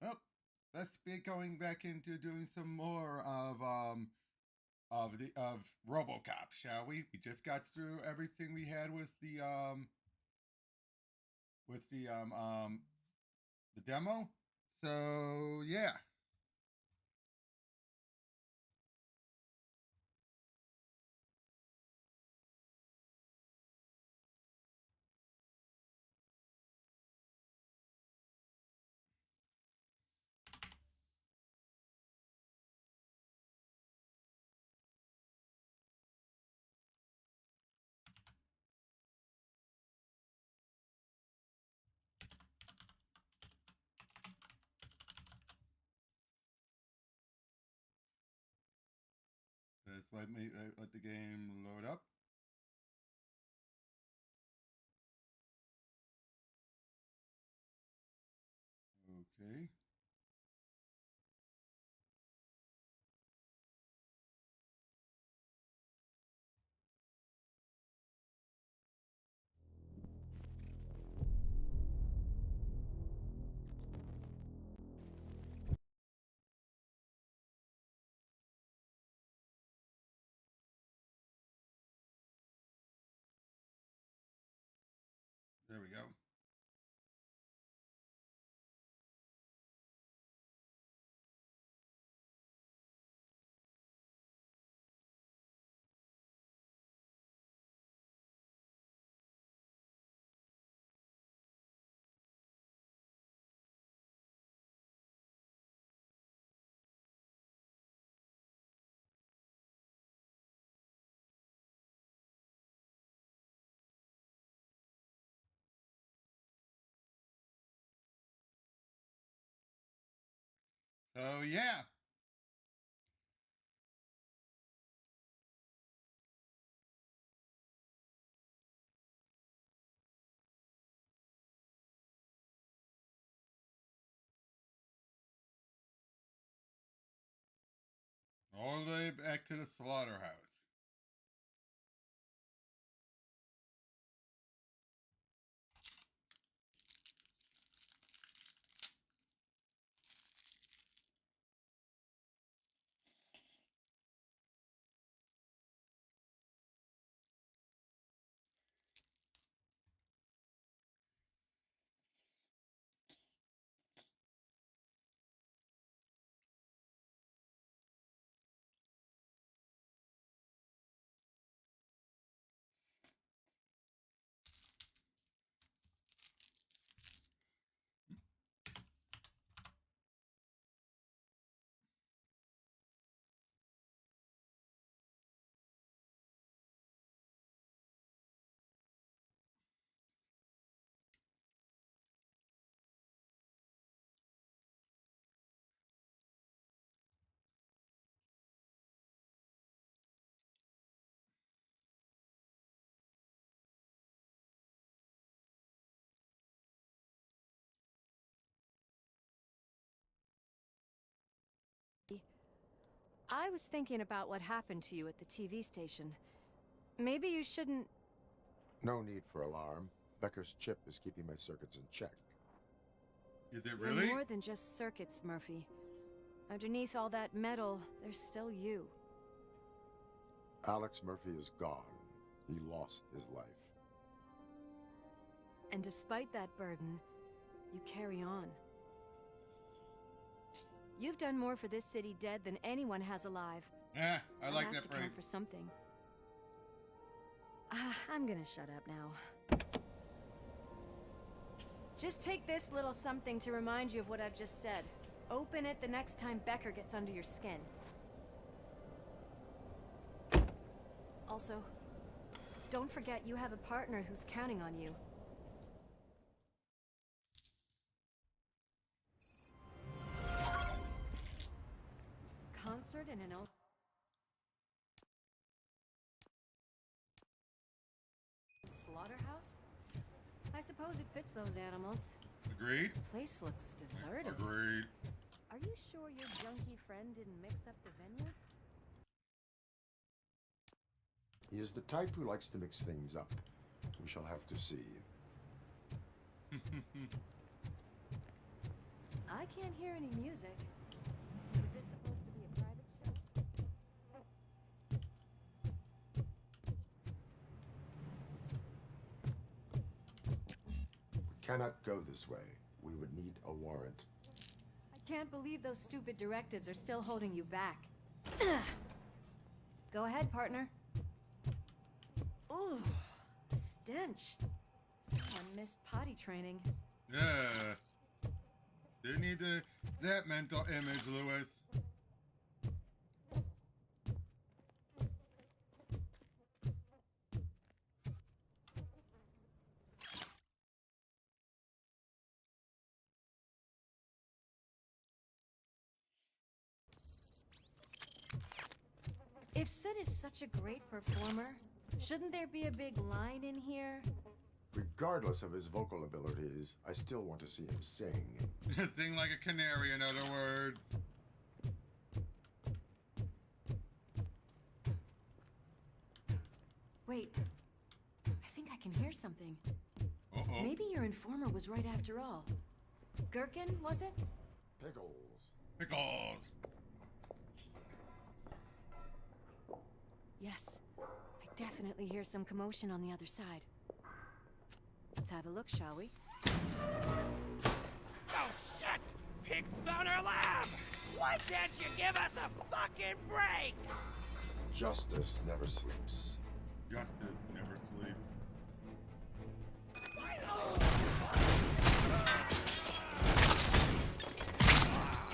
Well, let's be going back into doing some more of Robocop, shall we? We just got through everything we had with the demo. So yeah. Just let the game load up. Okay. There we go. So yeah. All the way back to the slaughterhouse. I was thinking about what happened to you at the TV station. Maybe you shouldn't... No need for alarm. Becker's chip is keeping my circuits in check. Is it You're really? more than just circuits, Murphy. Underneath all that metal, there's still you. Alex Murphy is gone. He lost his life. And despite that burden, you carry on. You've done more for this city dead than anyone has alive. Yeah, I That like has that to phrase. count for something. I'm gonna shut up now. Just take this little something to remind you of what I've just said. Open it the next time Becker gets under your skin. Also, don't forget you have a partner who's counting on you. Concert in an old... slaughterhouse? I suppose it fits those animals. Agreed. The place looks deserted. Agreed. Are you sure your junkie friend didn't mix up the venues? He is the type who likes to mix things up. We shall have to see. I can't hear any music. Was this supposed to be a private show? We cannot go this way. We would need a warrant. I can't believe those stupid directives are still holding you back. Go ahead, partner. Ooh, the stench. Someone missed potty training. Yeah. They need that mental image, Lewis. If Soot is such a great performer, shouldn't there be a big line in here? Regardless of his vocal abilities, I still want to see him sing. Sing like a canary, in other words. Wait, I think I can hear something. Uh-oh. Maybe your informer was right after all. Gherkin, was it? Pickles. Pickles. Yes, I definitely hear some commotion on the other side. Let's have a look, shall we? Oh shit! Pig Thunder Lab! Why can't you give us a fucking break? Justice never sleeps. Justice never sleeps.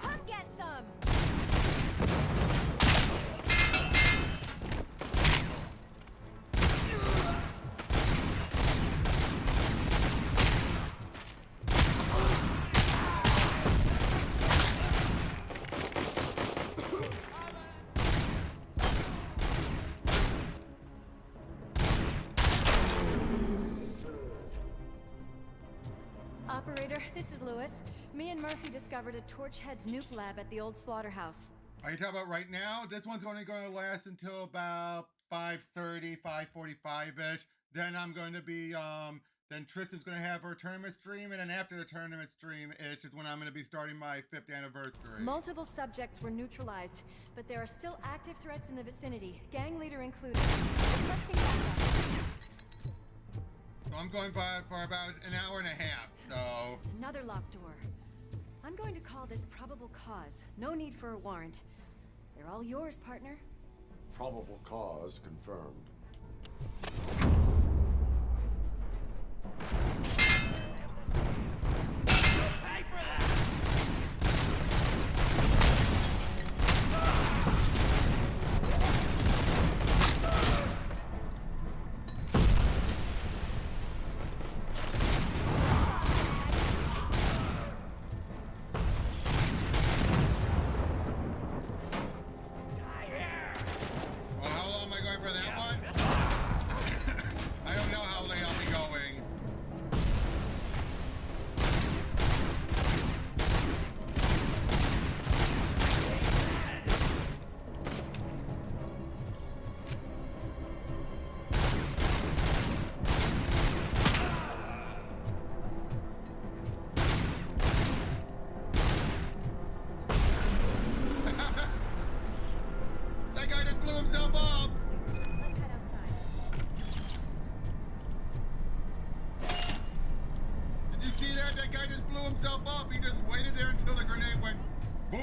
Come get some! Operator, this is Lewis. Me and Murphy discovered a Torchhead's nuke lab at the old slaughterhouse. Are you talking about right now? This one's only going to last until about 5:30, 5:45-ish. Then I'm going to be, then Tristan's going to have her tournament stream, and then after the tournament stream-ish is when I'm going to be starting my 5th anniversary. Multiple subjects were neutralized, but there are still active threats in the vicinity, gang leader included. Requesting backup. So I'm going by for about an hour and a half, so... Another locked door. I'm going to call this probable cause. No need for a warrant. They're all yours, partner. Probable cause confirmed. Pay for that! Well, how long am I going for that one? I don't know how late I'll be going. That guy just blew himself up! Let's head outside. Did you see that? That guy just blew himself up. He just waited there until the grenade went boom! I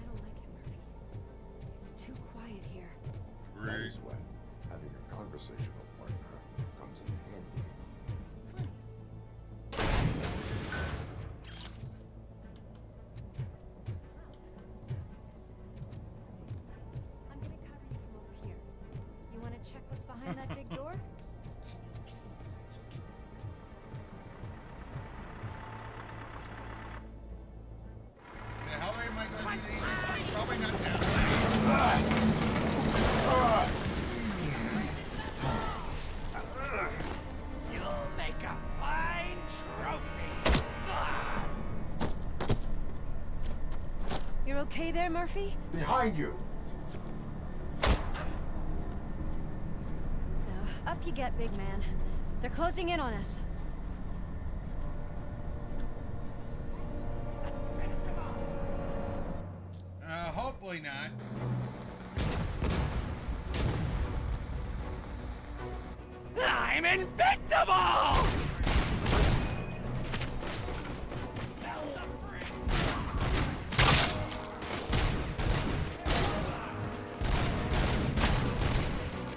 don't like it, Murphy. It's too quiet here. That is when having a conversational partner comes in handy. Funny. I'm gonna cover you from over here. You wanna check what's behind that big door? Yeah, how late am I going to be leaving? Probably not now. You'll make a fine trophy! Ah! You're okay there, Murphy? Behind you! Up you get, big man. They're closing in on us. Probably not. I'm invincible!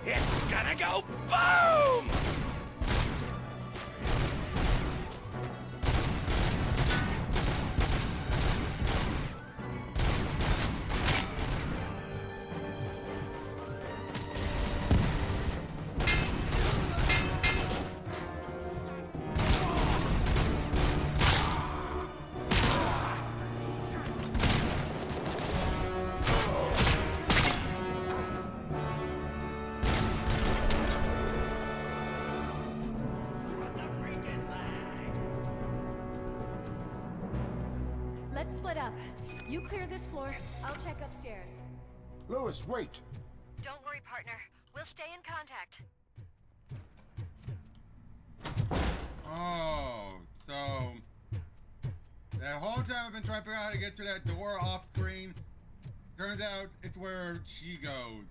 It's gonna go boom! Let's split up. You clear this floor, I'll check upstairs. Lewis, wait! Don't worry, partner. We'll stay in contact. Oh, so that whole time I've been trying to figure out how to get to that door off screen. Turns out it's where she goes.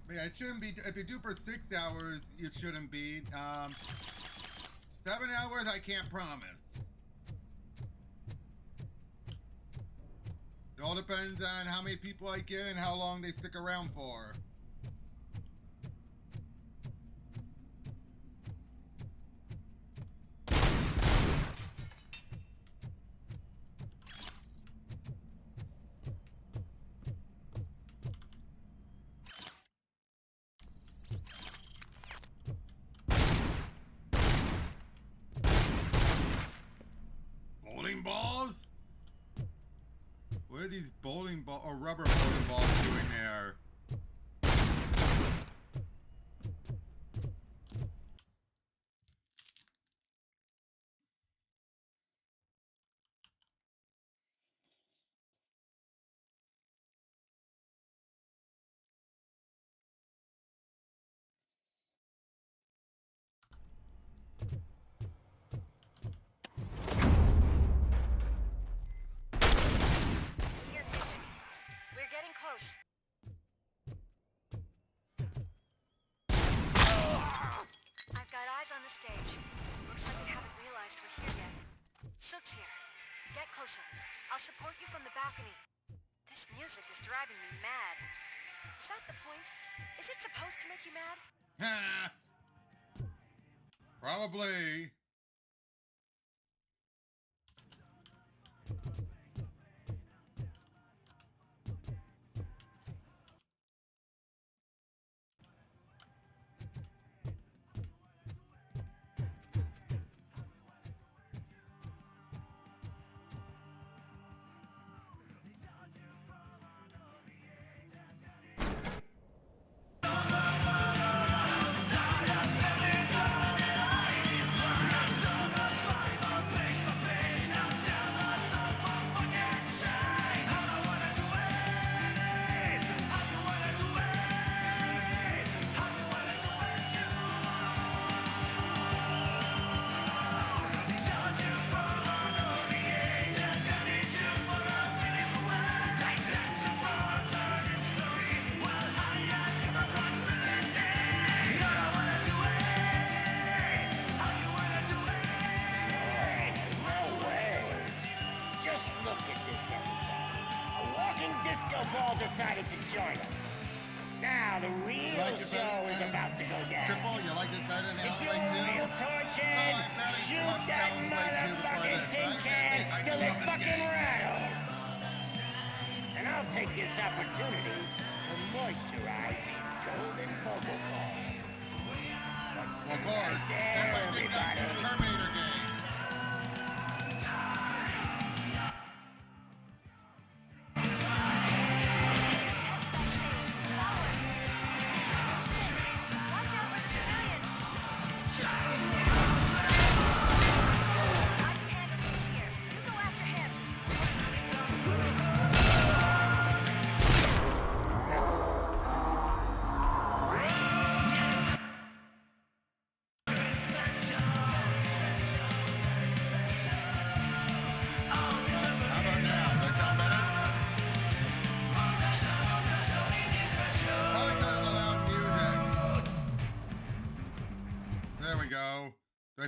But yeah, it shouldn't be. If you do for 6 hours, it shouldn't be. 7 hours, I can't promise. It all depends on how many people I get and how long they stick around for. Bowling balls? What are these bowling ball or rubber bowling balls doing there? We're getting close. I've got eyes on the stage. Looks like they haven't realized we're here yet. Sook's here. Get closer. I'll support you from the balcony. This music is driving me mad. Is that the point? Is it supposed to make you mad? Ha! Probably. Decided to join us. Now the real show is about to go down. Triple, you like this better than If you're Outbreak 2? a real torchhead, shoot that motherfucking tin can till it fucking rattles. And I'll take this opportunity to moisturize these golden vocal cords. What's Of course. right there, Everybody think that's everybody? the Terminator game.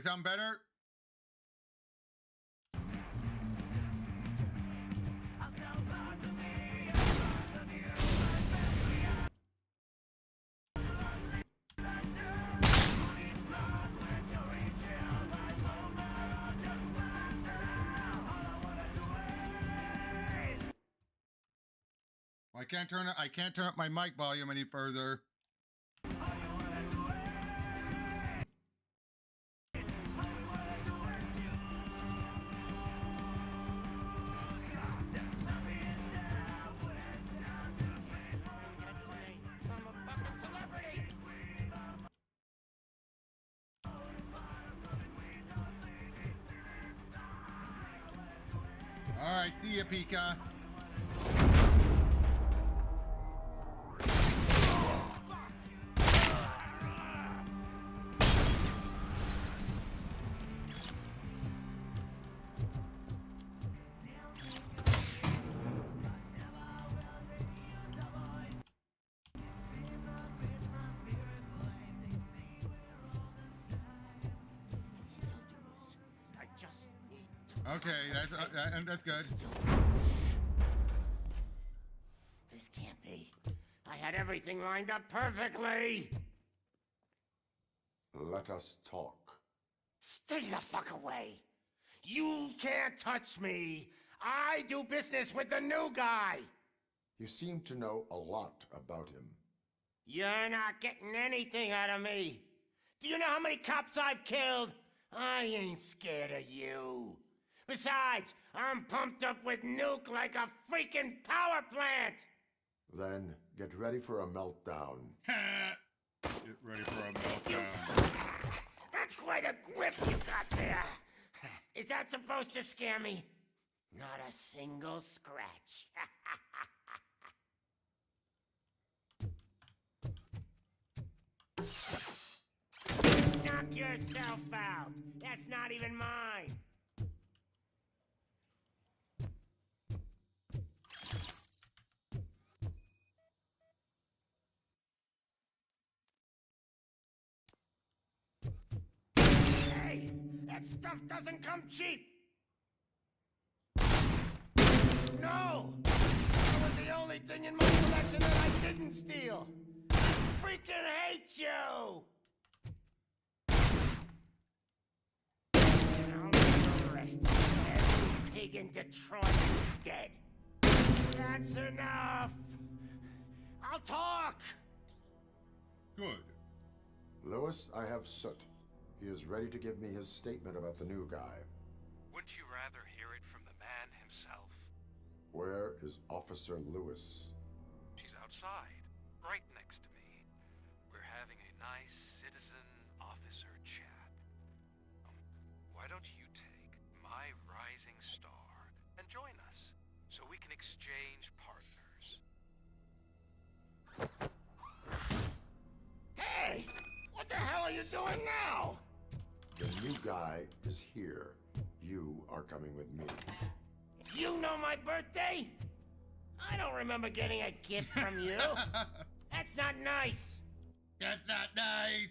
I sound better? I can't turn up my mic volume any further. All right, see ya, Pika. Okay, that's good. This can't be. I had everything lined up perfectly. Let us talk. Stay the fuck away. You can't touch me. I do business with the new guy. You seem to know a lot about him. You're not getting anything out of me. Do you know how many cops I've killed? I ain't scared of you. Besides, I'm pumped up with nuke like a freaking power plant! Then get ready for a meltdown. Get ready for a meltdown. That's quite a grip you got there. Is that supposed to scare me? Not a single scratch. Knock yourself out. That's not even mine. Hey, that stuff doesn't come cheap. No! That was the only thing in my collection that I didn't steal. I freaking hate you! And I'll never rest until every pig in Detroit is dead. That's enough! I'll talk! Good. Lewis, I have Soot. He is ready to give me his statement about the new guy. Wouldn't you rather hear it from the man himself? Where is Officer Lewis? She's outside, right next to me. We're having a nice citizen-officer chat. Why don't you take my rising star and join us, so we can exchange partners? Hey! What the hell are you doing now? The new guy is here. You are coming with me. You know my birthday? I don't remember getting a gift from you. That's not nice. That's not nice.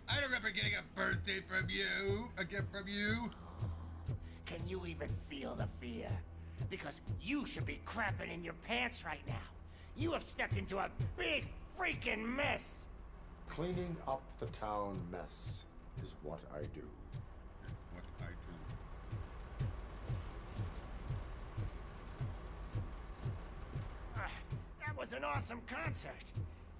I don't remember getting a birthday from you, a gift from you. Can you even feel the fear? Because you should be crapping in your pants right now. You have stepped into a big freaking mess. Cleaning up the town mess is what I do. It's what I do. That was an awesome concert.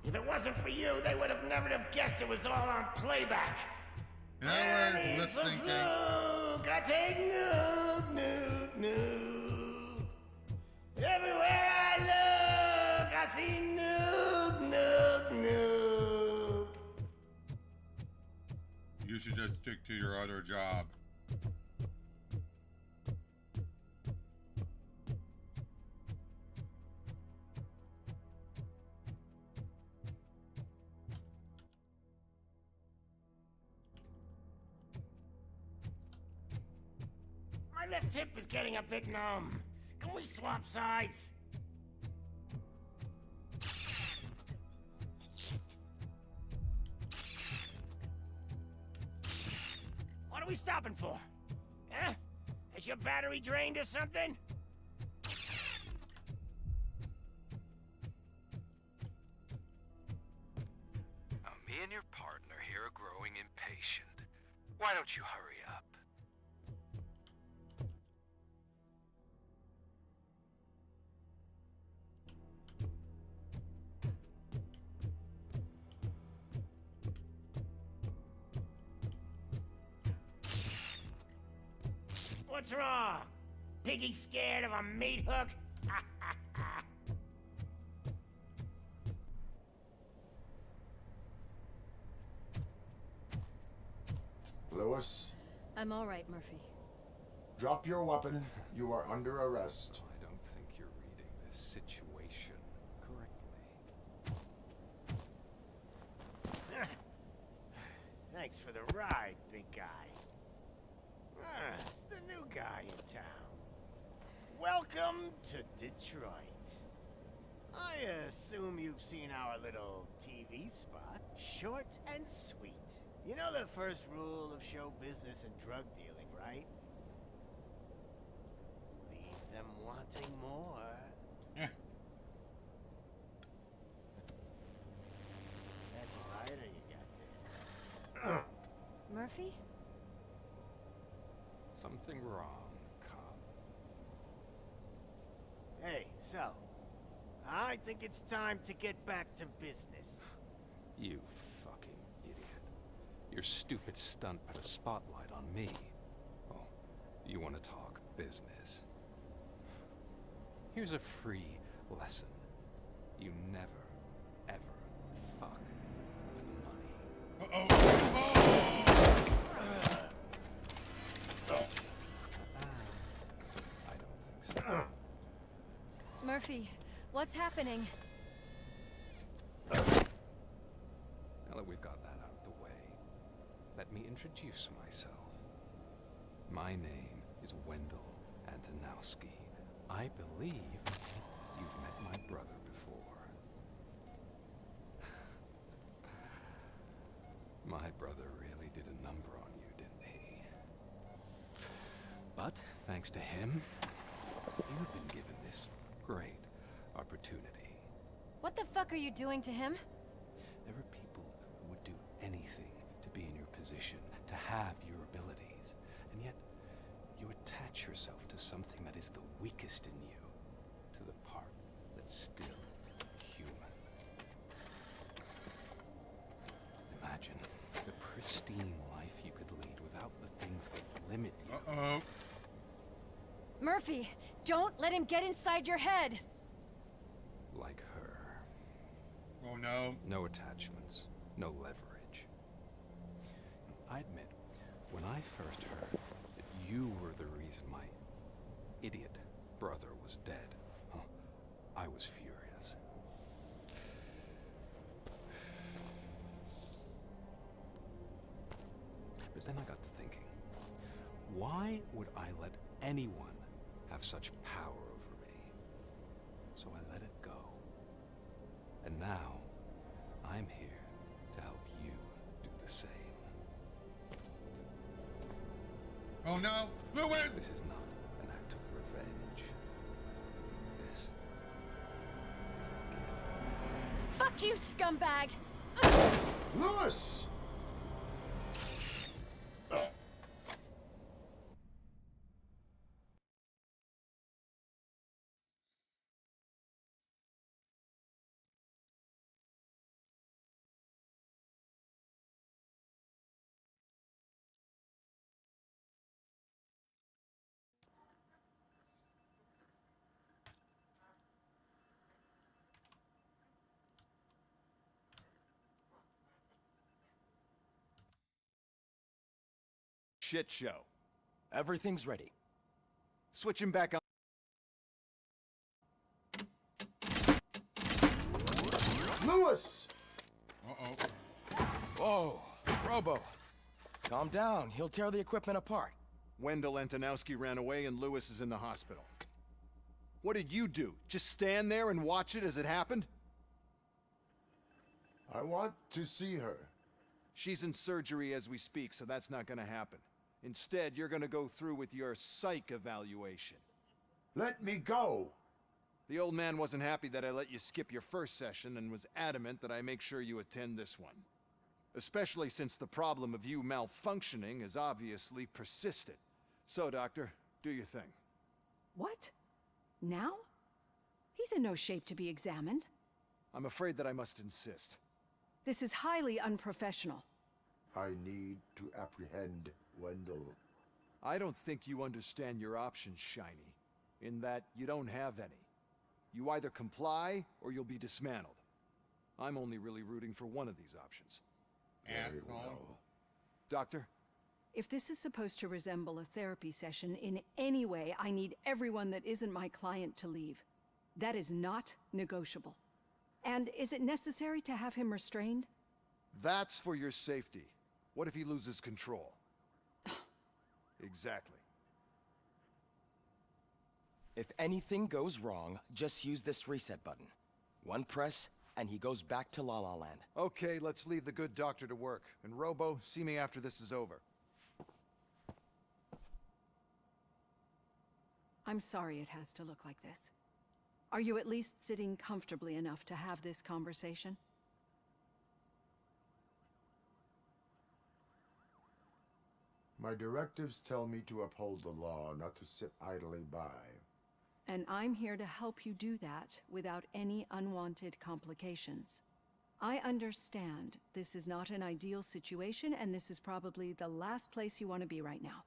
If it wasn't for you, they would have never have guessed it was all on playback. In other words, lip It's a syncing. fluke. I take nuke, nuke, nuke. Everywhere I look, I see nuke, nuke, nuke. You should just stick to your other job. My left hip is getting a bit numb. Can we swap sides? we stopping for? Huh? Is your battery drained or something? Now, me and your partner here are growing impatient. Why don't you hurry up? What's wrong? Piggy scared of a meat hook? Lewis, I'm all right, Murphy. drop your weapon. You are under arrest. I don't think you're reading this situation correctly. Thanks for the ride, big guy. It's the new guy in town. Welcome to Detroit. I assume you've seen our little TV spot. Short and sweet. You know the first rule of show business and drug dealing, right? Leave them wanting more. Eh. That's a lighter you got there. Murphy? Something wrong, cop. Hey, so, I think it's time to get back to business. You fucking idiot. Your stupid stunt put a spotlight on me. Oh, you want to talk business? Here's a free lesson. You never, ever fuck with the money. I don't think so. Murphy, what's happening? Now that we've got that out of the way, let me introduce myself. My name is Wendell Antonowski. I believe you've met my brother before. My brother really did a number on you, didn't he? But thanks to him, you've been given this great opportunity. What the fuck are you doing to him? There are people who would do anything to be in your position, to have your abilities, and yet you attach yourself to something that is the weakest in you, to the part that's still human. Imagine the pristine life you could lead without the things that limit you. Uh-oh. Murphy, don't let him get inside your head! Like her. Oh no. No attachments, no leverage. I admit, when I first heard that you were the reason my idiot brother was dead, I was furious. But then I got to thinking, why would I let anyone have such power over me? So I let it go. And now, I'm here to help you do the same. Oh no. Lewis! This is not an act of revenge. This is a gift. Fuck you, scumbag! Lewis! Shit show. Everything's ready. Switching back on. Lewis! Uh-oh. Whoa, Robo. Calm down. He'll tear the equipment apart. Wendell Antonowski ran away and Lewis is in the hospital. What did you do? Just stand there and watch it as it happened? I want to see her. She's in surgery as we speak, so that's not gonna happen. Instead, you're gonna go through with your psych evaluation. Let me go! The old man wasn't happy that I let you skip your first session and was adamant that I make sure you attend this one. Especially since the problem of you malfunctioning is obviously persistent. So, Doctor, do your thing. What? Now? He's in no shape to be examined. I'm afraid that I must insist. This is highly unprofessional. I need to apprehend Wendell. I don't think you understand your options, Shiny, in that you don't have any. You either comply or you'll be dismantled. I'm only really rooting for one of these options. Very Asshole. well. Doctor? If this is supposed to resemble a therapy session in any way, I need everyone that isn't my client to leave. That is not negotiable. And is it necessary to have him restrained? That's for your safety. What if he loses control? Exactly. If anything goes wrong, just use this reset button. One press, and he goes back to La La Land. Okay, let's leave the good doctor to work. And Robo, see me after this is over. I'm sorry it has to look like this. Are you at least sitting comfortably enough to have this conversation? My directives tell me to uphold the law, not to sit idly by. And I'm here to help you do that without any unwanted complications. I understand this is not an ideal situation, and this is probably the last place you want to be right now.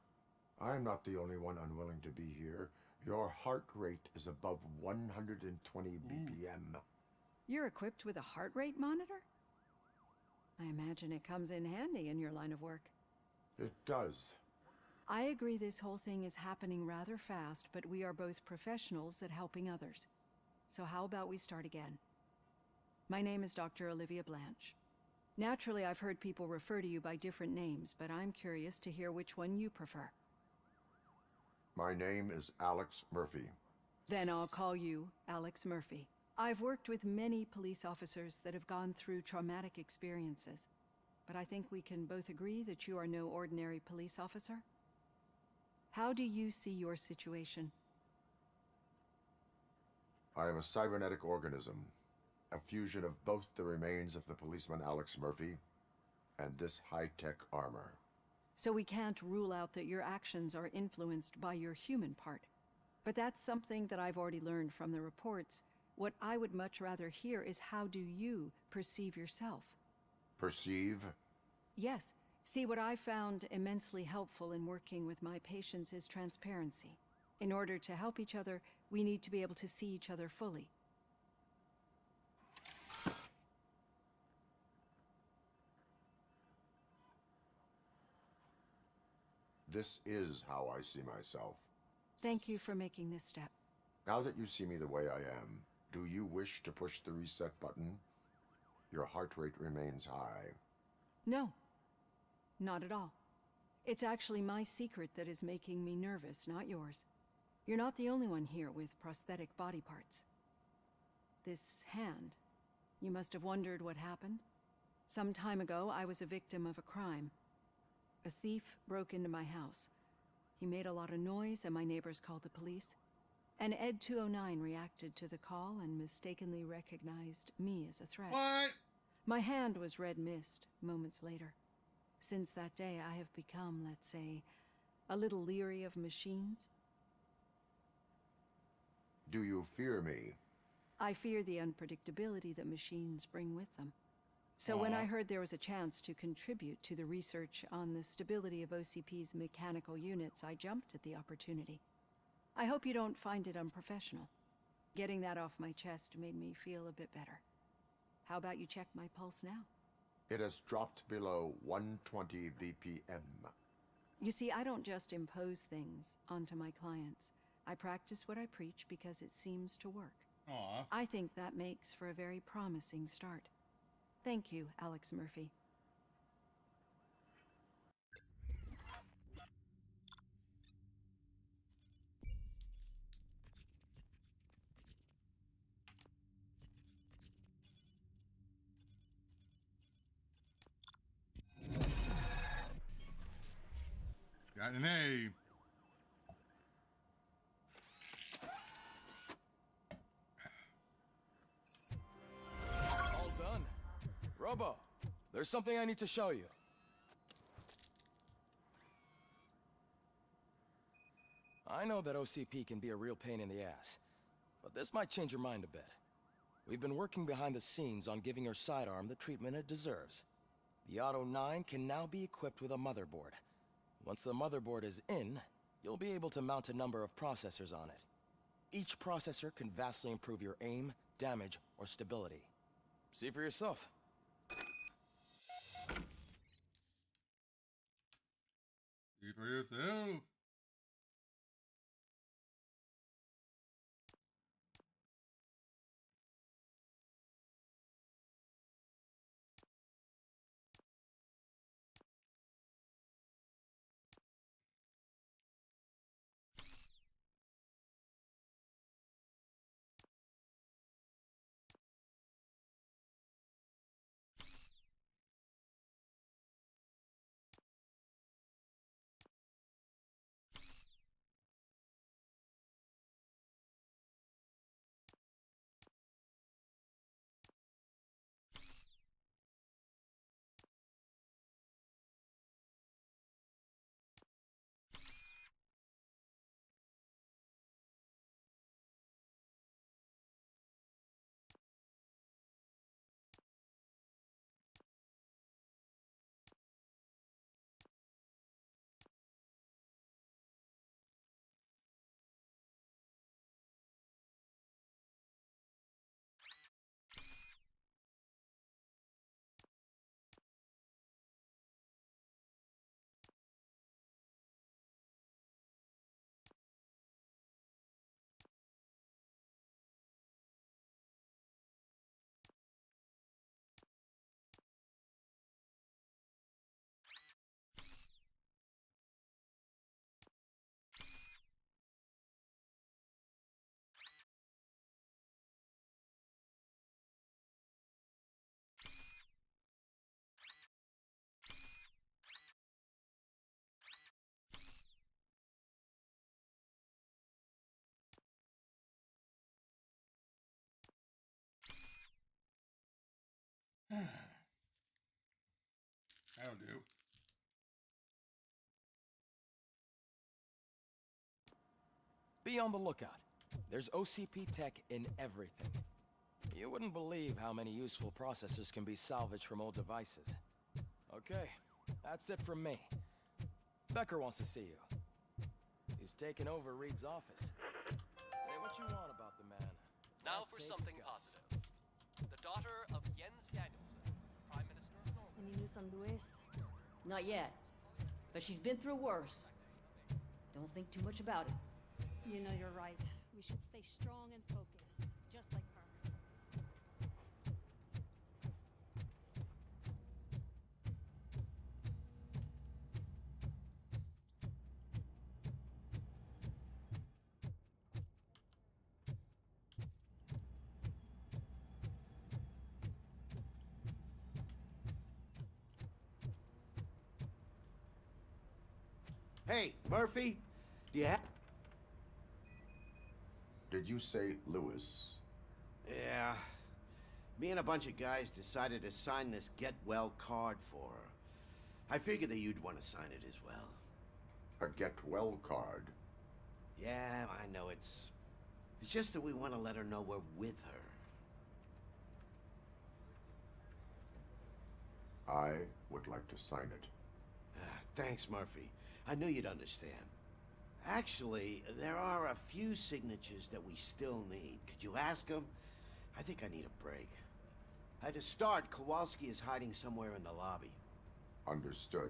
I'm not the only one unwilling to be here. Your heart rate is above 120 BPM. You're equipped with a heart rate monitor? I imagine it comes in handy in your line of work. It does. I agree this whole thing is happening rather fast, but we are both professionals at helping others. So how about we start again? My name is Dr. Olivia Blanche. Naturally, I've heard people refer to you by different names, but I'm curious to hear which one you prefer. My name is Alex Murphy. Then I'll call you Alex Murphy. I've worked with many police officers that have gone through traumatic experiences, but I think we can both agree that you are no ordinary police officer. How do you see your situation? I am a cybernetic organism, a fusion of both the remains of the policeman Alex Murphy and this high-tech armor. So we can't rule out that your actions are influenced by your human part. But that's something that I've already learned from the reports. What I would much rather hear is how do you perceive yourself? Perceive? Yes. See, what I found immensely helpful in working with my patients is transparency. In order to help each other, we need to be able to see each other fully. This is how I see myself. Thank you for making this step. Now that you see me the way I am, do you wish to push the reset button? Your heart rate remains high. No. Not at all. It's actually my secret that is making me nervous, not yours. You're not the only one here with prosthetic body parts. This hand, you must have wondered what happened. Some time ago, I was a victim of a crime. A thief broke into my house. He made a lot of noise and my neighbors called the police. And Ed 209 reacted to the call and mistakenly recognized me as a threat. What? My hand was red mist moments later. Since that day, I have become, let's say, a little leery of machines. Do you fear me? I fear the unpredictability that machines bring with them. So when I heard there was a chance to contribute to the research on the stability of OCP's mechanical units, I jumped at the opportunity. I hope you don't find it unprofessional. Getting that off my chest made me feel a bit better. How about you check my pulse now? It has dropped below 120 BPM. You see, I don't just impose things onto my clients. I practice what I preach because it seems to work. Aw. I think that makes for a very promising start. Thank you, Alex Murphy. Got an A. All done. Robo, there's something I need to show you. I know that OCP can be a real pain in the ass, but this might change your mind a bit. We've been working behind the scenes on giving your sidearm the treatment it deserves. The Auto 9 can now be equipped with a motherboard. Once the motherboard is in, you'll be able to mount a number of processors on it. Each processor can vastly improve your aim, damage, or stability. See for yourself. See for yourself. That'll do. Be on the lookout. There's OCP tech in everything. You wouldn't believe how many useful processors can be salvaged from old devices. Okay, that's it from me. Becker wants to see you. He's taken over Reed's office. Say what you want about the man. Now That for takes something guts. positive. The daughter of Jens Danielson, Prime Minister of Norway. Any news on Luis? Not yet. But she's been through worse. Don't think too much about it. You know you're right. We should stay strong and focused, just like her. Hey, Murphy, do you have... Did you say Lewis? Yeah. Me and a bunch of guys decided to sign this get well card for her. I figured that you'd want to sign it as well. A get well card? Yeah, I know it's just that we want to let her know we're with her. I would like to sign it. Thanks, Murphy. I knew you'd understand. Actually, there are a few signatures that we still need. Could you ask them? I think I need a break. To start, Kowalski is hiding somewhere in the lobby. Understood.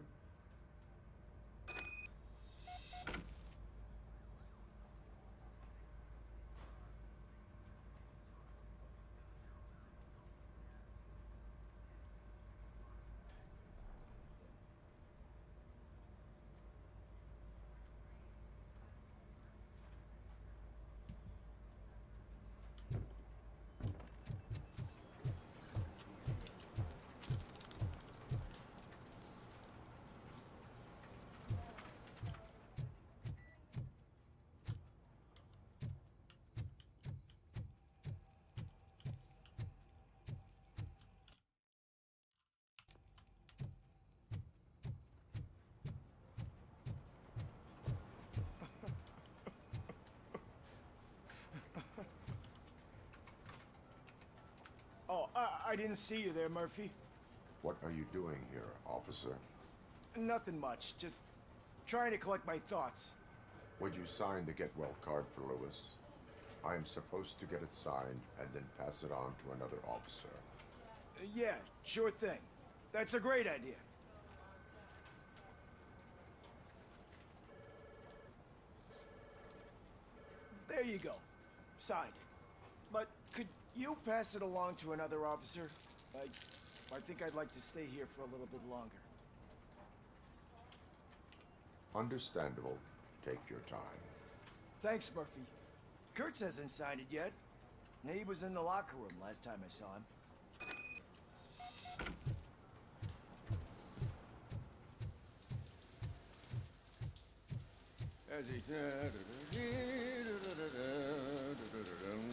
Oh, I didn't see you there, Murphy. What are you doing here, officer? Nothing much, just trying to collect my thoughts. Would you sign the get well card for Lewis? I am supposed to get it signed and then pass it on to another officer. Yeah, sure thing. That's a great idea. There you go. Signed. But could you pass it along to another officer? I think I'd like to stay here for a little bit longer. Understandable. Take your time. Thanks, Murphy. Kurtz hasn't signed it yet. He was in the locker room last time I saw him.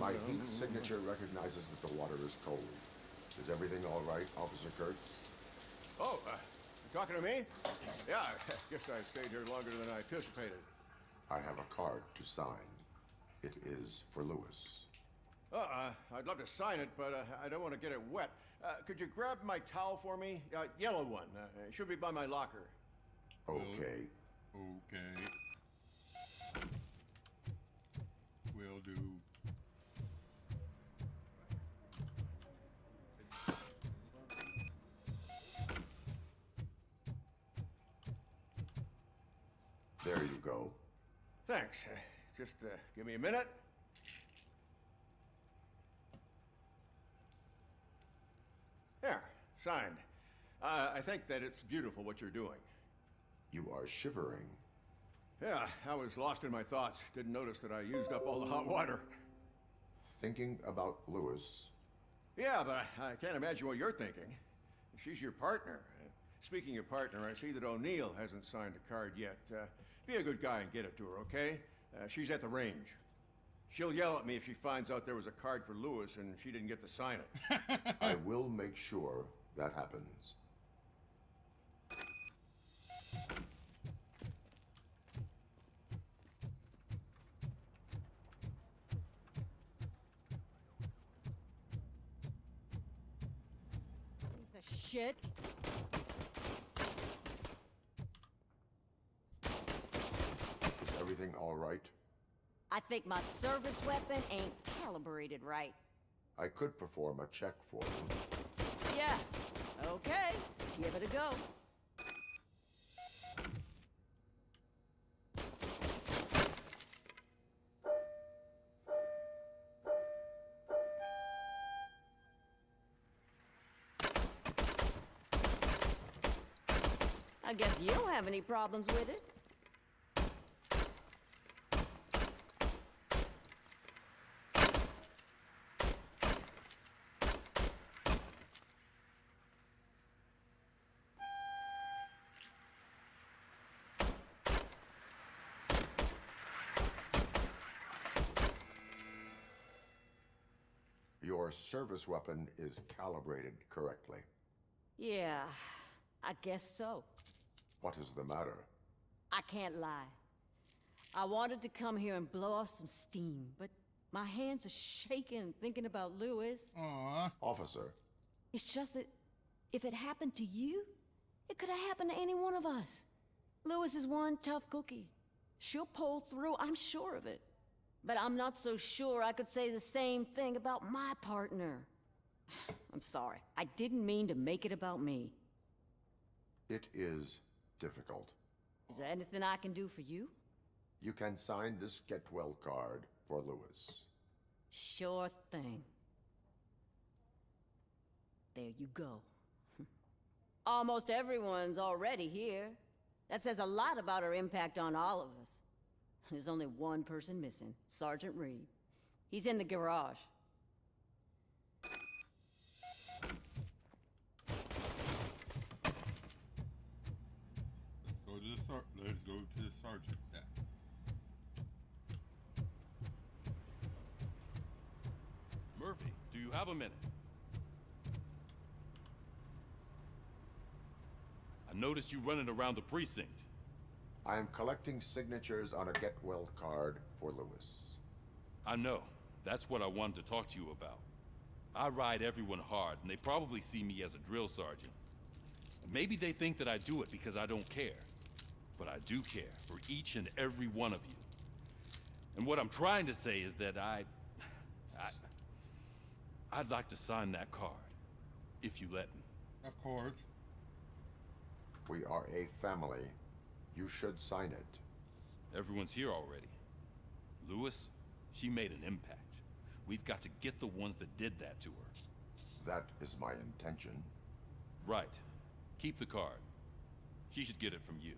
My heat signature recognizes that the water is cold. Is everything all right, Officer Kurtz? Oh, you talking to me? Yeah, I guess I stayed here longer than I anticipated. I have a card to sign. It is for Lewis. I'd love to sign it, but I don't want to get it wet. Could you grab my towel for me? Yellow one. It should be by my locker. Okay. Okay. Will do. There you go. Thanks. Just give me a minute. There, signed. I think that it's beautiful what you're doing. You are shivering. Yeah, I was lost in my thoughts. Didn't notice that I used up all the hot water. Thinking about Lewis. Yeah, but I can't imagine what you're thinking. She's your partner. Speaking of partner, I see that O'Neill hasn't signed a card yet. Be a good guy and get it to her, okay? She's at the range. She'll yell at me if she finds out there was a card for Lewis and she didn't get to sign it. I will make sure that happens. Piece of shit. Is everything all right? I think my service weapon ain't calibrated right. I could perform a check for you. Yeah. Okay. Give it a go. I guess you don't have any problems with it. Your service weapon is calibrated correctly. Yeah, I guess so. What is the matter? I can't lie. I wanted to come here and blow off some steam, but my hands are shaking thinking about Lewis. Aww. Officer. It's just that if it happened to you, it could have happened to any one of us. Lewis is one tough cookie. She'll pull through, I'm sure of it. But I'm not so sure I could say the same thing about my partner. I'm sorry. I didn't mean to make it about me. It is difficult. Is there anything I can do for you? You can sign this get well card for Lewis. Sure thing. There you go. Almost everyone's already here. That says a lot about her impact on all of us. There's only one person missing, Sergeant Reed. He's in the garage. Let's go to the sergeant then. Murphy, do you have a minute? I noticed you running around the precinct. I am collecting signatures on a get well card for Lewis. I know. That's what I wanted to talk to you about. I ride everyone hard, and they probably see me as a drill sergeant. Maybe they think that I do it because I don't care. But I do care for each and every one of you. And what I'm trying to say is that I'd like to sign that card, if you let me. Of course. We are a family. You should sign it. Everyone's here already. Lewis, she made an impact. We've got to get the ones that did that to her. That is my intention. Right. Keep the card. She should get it from you.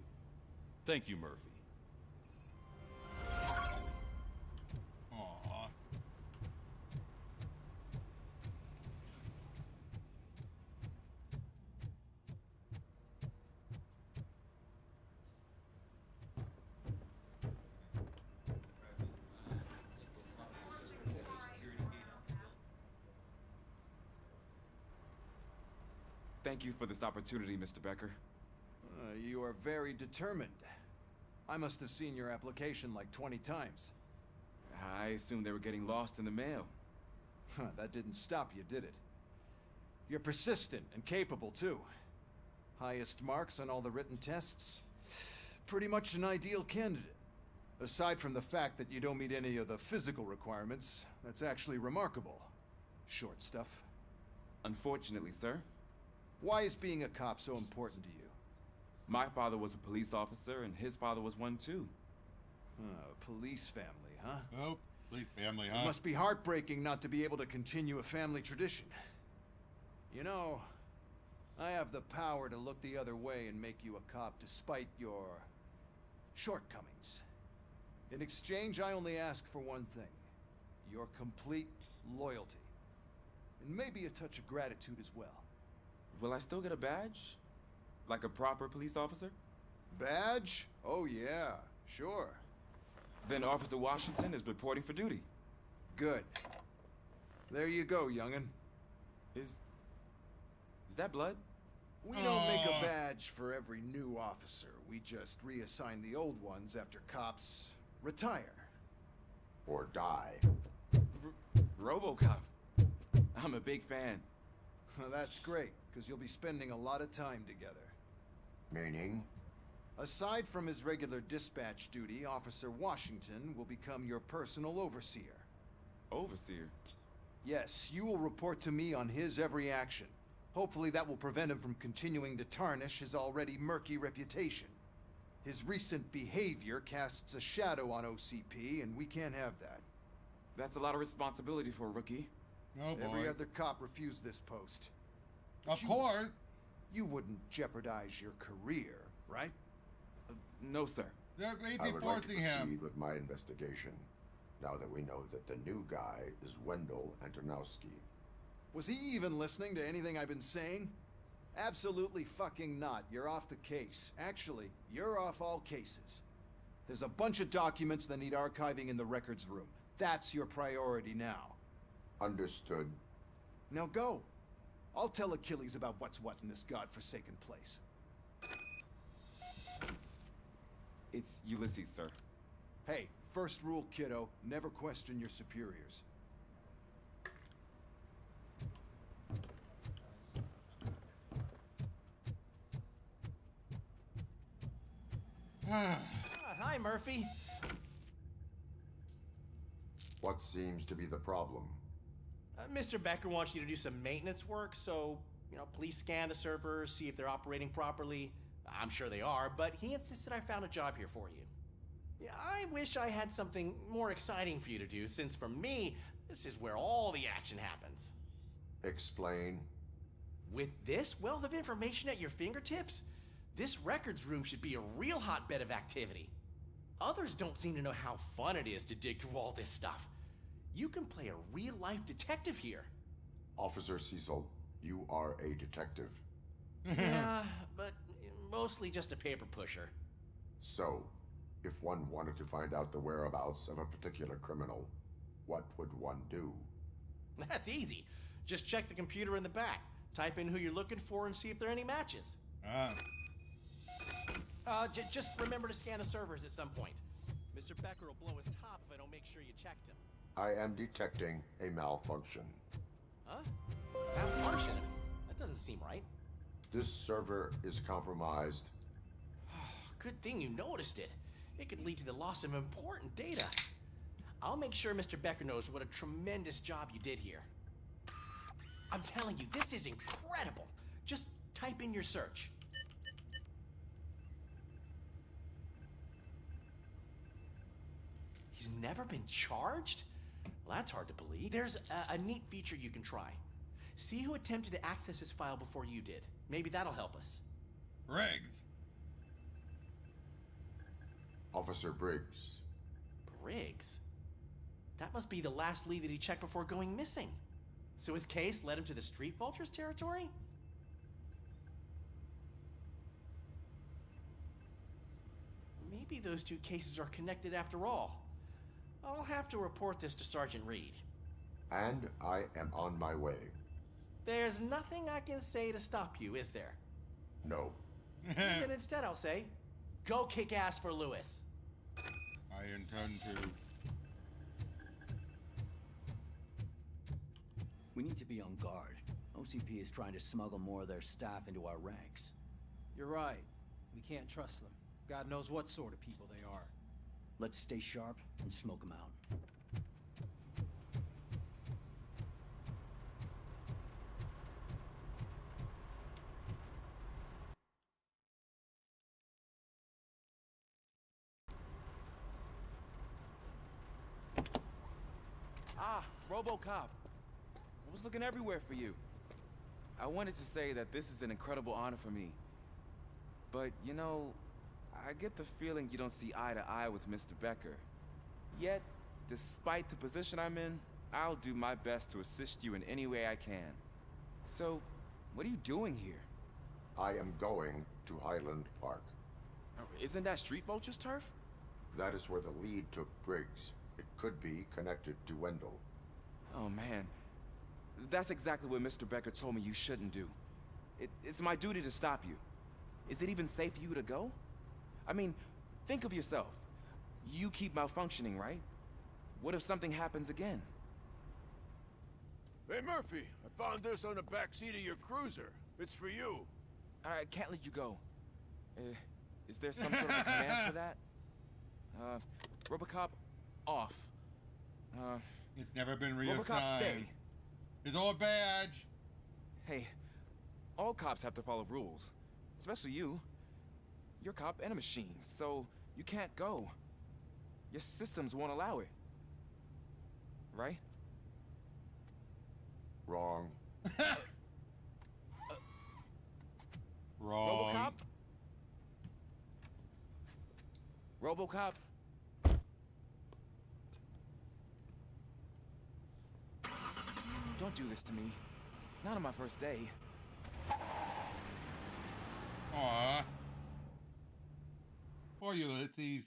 Thank you, Murphy. Aww. Thank you for this opportunity, Mr. Becker. You are very determined. I must have seen your application like 20 times. I assumed they were getting lost in the mail. That didn't stop you, did it? You're persistent and capable, too. Highest marks on all the written tests. Pretty much an ideal candidate. Aside from the fact that you don't meet any of the physical requirements, that's actually remarkable. Short stuff. Unfortunately, sir. Why is being a cop so important to you? My father was a police officer, and his father was one, too. Police family, huh? Oh, police family, huh? It must be heartbreaking not to be able to continue a family tradition. You know, I have the power to look the other way and make you a cop despite your shortcomings. In exchange, I only ask for one thing. Your complete loyalty. And maybe a touch of gratitude as well. Will I still get a badge? Like a proper police officer? Badge? Oh yeah, sure. Then Officer Washington is reporting for duty. Good. There you go, young'un. Is that blood? We don't make a badge for every new officer. We just reassign the old ones after cops retire. Or die. Robocop. I'm a big fan. That's great, because you'll be spending a lot of time together. Meaning? Aside from his regular dispatch duty, Officer Washington will become your personal overseer. Overseer? Yes, you will report to me on his every action. Hopefully that will prevent him from continuing to tarnish his already murky reputation. His recent behavior casts a shadow on OCP, and we can't have that. That's a lot of responsibility for a rookie. Oh, boy. Every other cop refused this post. Of course. You wouldn't jeopardize your career, right? No, sir. I would like to proceed with my investigation, now that we know that the new guy is Wendell Antonowski. Was he even listening to anything I've been saying? Absolutely fucking not. You're off the case. Actually, you're off all cases. There's a bunch of documents that need archiving in the records room. That's your priority now. Understood. Now go. I'll tell Achilles about what's what in this godforsaken place. It's Ulysses, sir. Hey, first rule, kiddo, never question your superiors. Hi, Murphy. What seems to be the problem? Mr. Becker wants you to do some maintenance work, so, please scan the servers, see if they're operating properly. I'm sure they are, but he insisted I found a job here for you. Yeah, I wish I had something more exciting for you to do, since for me, this is where all the action happens. Explain. With this wealth of information at your fingertips, this records room should be a real hotbed of activity. Others don't seem to know how fun it is to dig through all this stuff. You can play a real-life detective here. Officer Cecil, you are a detective. Yeah, but mostly just a paper pusher. So, if one wanted to find out the whereabouts of a particular criminal, what would one do? That's easy. Just check the computer in the back, type in who you're looking for, and see if there are any matches. Just remember to scan the servers at some point. Mr. Becker will blow his top if I don't make sure you checked him. I am detecting a malfunction. Huh? Malfunction? That doesn't seem right. This server is compromised. Good thing you noticed it. It could lead to the loss of important data. I'll make sure Mr. Becker knows what a tremendous job you did here. I'm telling you, this is incredible. Just type in your search. He's never been charged? Well, that's hard to believe. There's a neat feature you can try. See who attempted to access his file before you did. Maybe that'll help us. Briggs. Officer Briggs. Briggs? That must be the last lead that he checked before going missing. So his case led him to the Street Vultures territory? Maybe those two cases are connected after all. I'll have to report this to Sergeant Reed. And I am on my way. There's nothing I can say to stop you, is there? No. Then instead I'll say, go kick ass for Lewis. I intend to. We need to be on guard. OCP is trying to smuggle more of their staff into our ranks. You're right. We can't trust them. God knows what sort of people they are. Let's stay sharp and smoke them out. Ah, Robocop. I was looking everywhere for you. I wanted to say that this is an incredible honor for me. But, you know, I get the feeling you don't see eye to eye with Mr. Becker. Yet, despite the position I'm in, I'll do my best to assist you in any way I can. So, what are you doing here? I am going to Highland Park. Isn't that Street Vulture's turf? That is where the lead took Briggs. It could be connected to Wendell. Oh, man. That's exactly what Mr. Becker told me you shouldn't do. It's my duty to stop you. Is it even safe for you to go? I mean, think of yourself. You keep malfunctioning, right? What if something happens again? Hey, Murphy, I found this on the back seat of your cruiser. It's for you. I can't let you go. Is there some sort of a command for that? Robocop, off. It's never been reassigned. Robocop, stay. His old badge. Hey, all cops have to follow rules. Especially you. You're a cop and a machine, so you can't go. Your systems won't allow it. Right? Wrong. Wrong. Robocop? Robocop? Don't do this to me. Not on my first day. Aw. Poor Ulysses.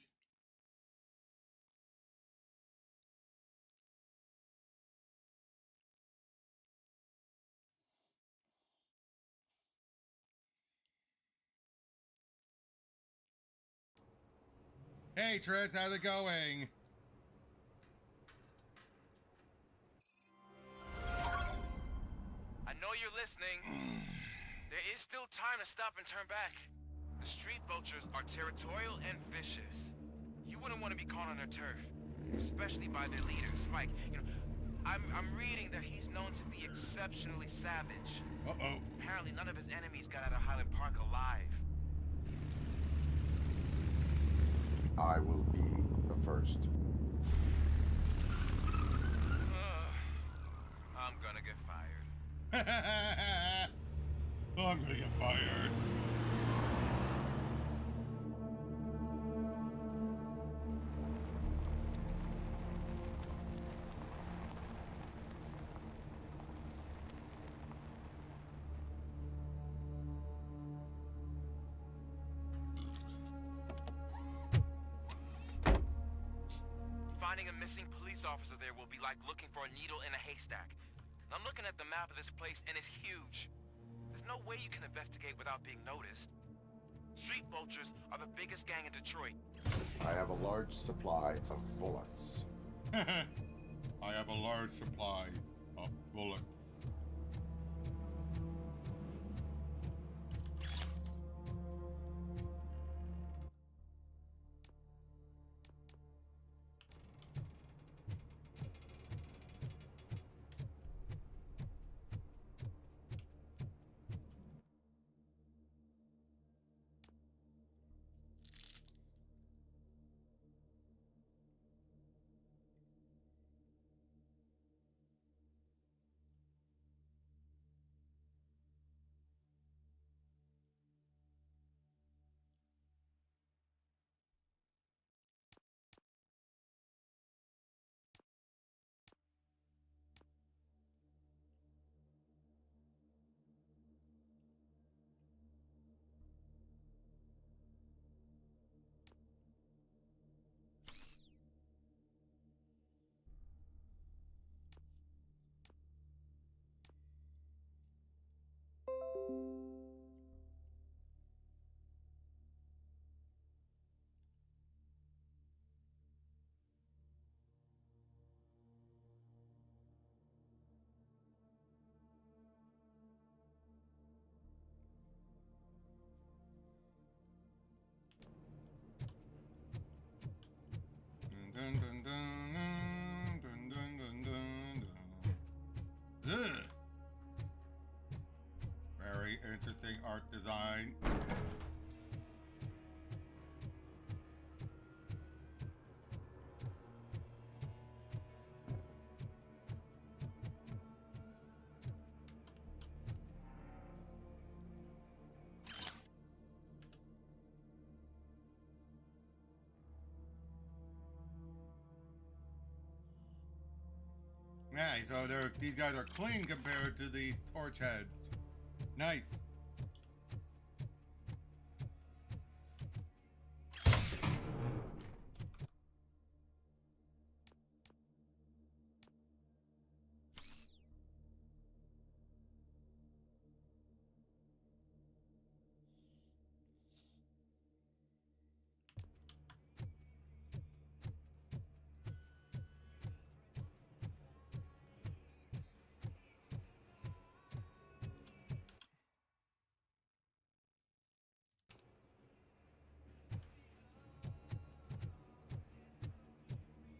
Hey, Tris, how's it going? I know you're listening. There is still time to stop and turn back. The Street Vultures are territorial and vicious. You wouldn't want to be caught on their turf, especially by their leader, Spike. You know, I'm reading that he's known to be exceptionally savage. Uh-oh. Apparently none of his enemies got out of Highland Park alive. I will be the first. I'm gonna get fired. I'm gonna get fired. Finding a missing police officer there will be like looking for a needle in a haystack. I'm looking at the map of this place and it's huge. There's no way you can investigate without being noticed. Street Vultures are the biggest gang in Detroit. I have a large supply of bullets. I have a large supply of bullets. Dun, dun, dun, dun, dun, dun, dun, dun. Ugh. Very interesting art design. Yeah, so these guys are clean compared to these torch heads. Nice.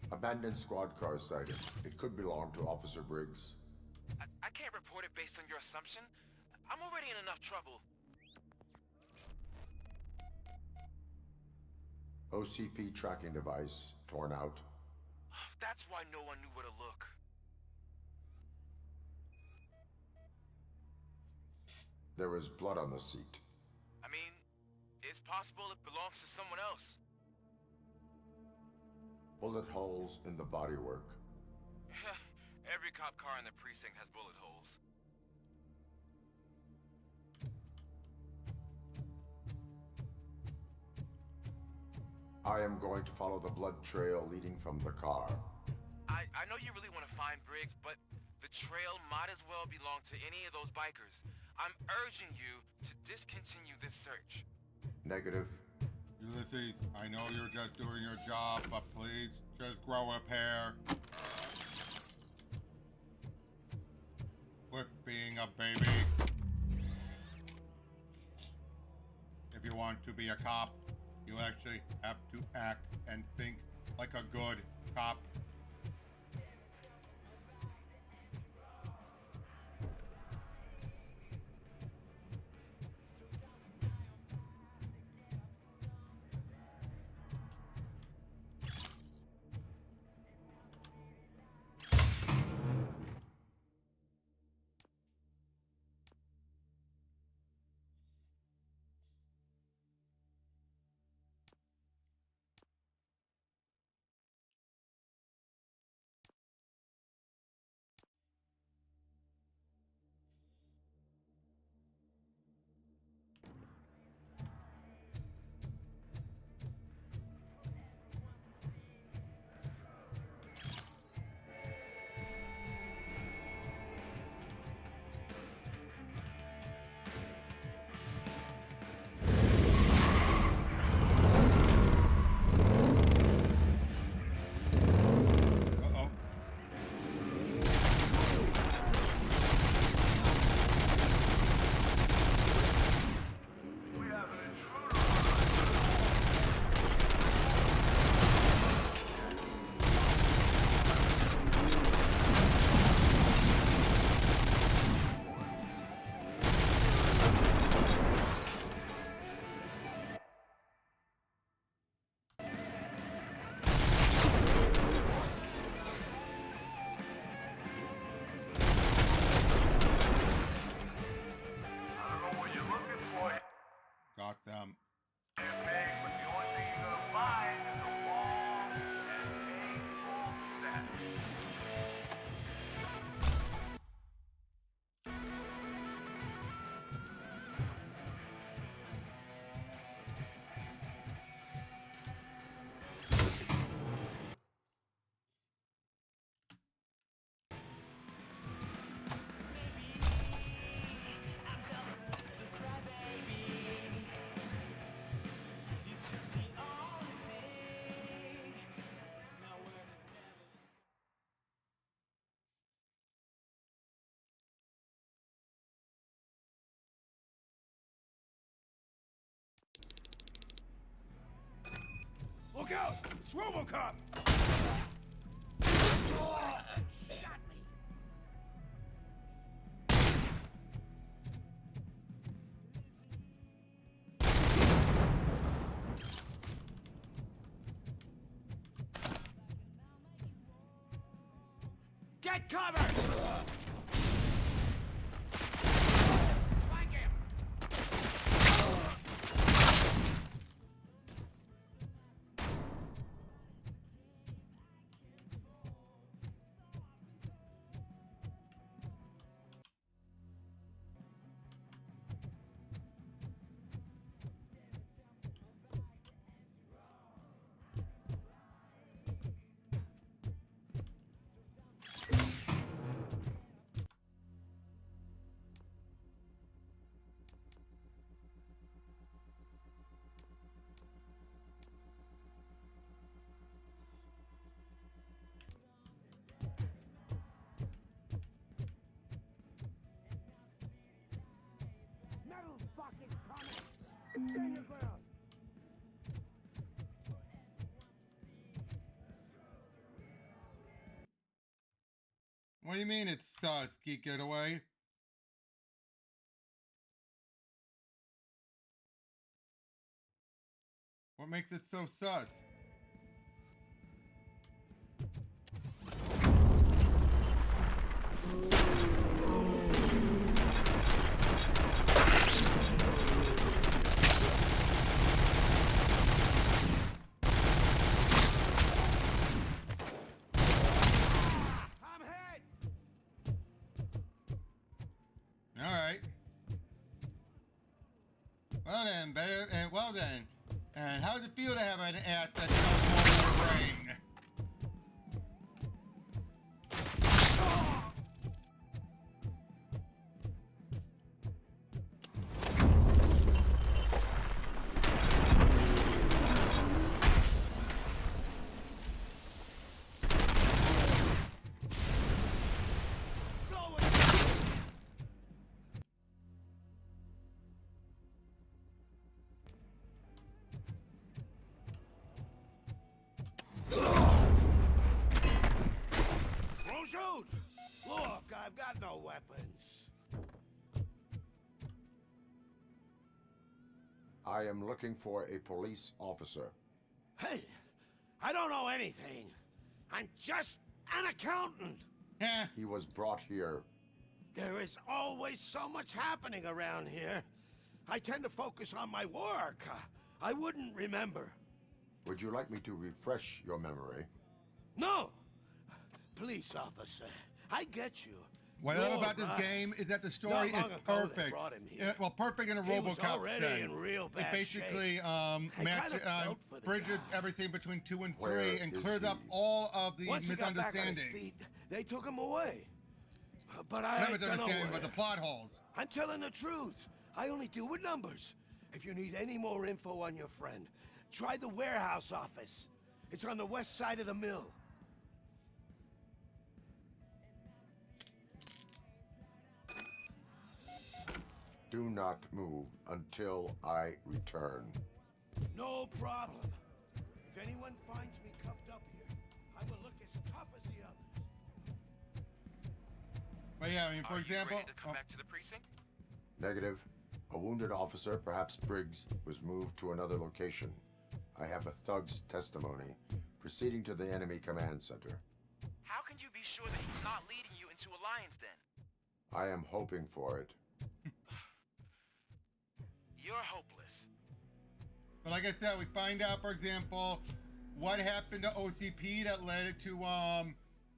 Abandoned squad car sighted. It could belong to Officer Briggs. I can't report it based on your assumption. I'm already in enough trouble. OCP tracking device torn out. That's why no one knew where to look. There is blood on the seat. I mean, it's possible it belongs to someone else. Bullet holes in the bodywork. Every cop car in the precinct has bullet holes. I am going to follow the blood trail leading from the car. I know you really want to find Briggs, but the trail might as well belong to any of those bikers. I'm urging you to discontinue this search. Negative. Ulysses, I know you're just doing your job, but please just grow a pair. Quit being a baby. If you want to be a cop, you actually have to act and think like a good cop. Got them. Look out! It's Robocop! Get covered! Flank him! Metal fucking coming! Stand your ground! What do you mean it's sus, Geek Getaway? What makes it so sus? Alright. Well then, better, well then. And how does it feel to have an ass that smells more than your brain? Shoot! Look, I've got no weapons. I am looking for a police officer. Hey, I don't know anything. I'm just an accountant. He was brought here. There is always so much happening around here. I tend to focus on my work. I wouldn't remember. Would you like me to refresh your memory? No! Police officer, I get you. What I love about this game is that the story is perfect. Well, perfect in a Robocop sense. It basically bridges everything between 2 and 3 and clears up all of the misunderstandings. They took him away. But Not misunderstanding, but the plot holes. I'm telling the truth. I only deal with numbers. If you need any more info on your friend, try the warehouse office. It's on the west side of the mill. Do not move until I return. No problem. If anyone finds me cuffed up here, I will look as tough as the others. But yeah, I mean, for example... Ready to come back to the precinct? Negative. A wounded officer, perhaps Briggs, was moved to another location. I have a thug's testimony, proceeding to the enemy command center. How can you be sure that he's not leading you into a lion's den? I am hoping for it. You're hopeless. But like I said, we find out, for example, what happened to OCP that led it to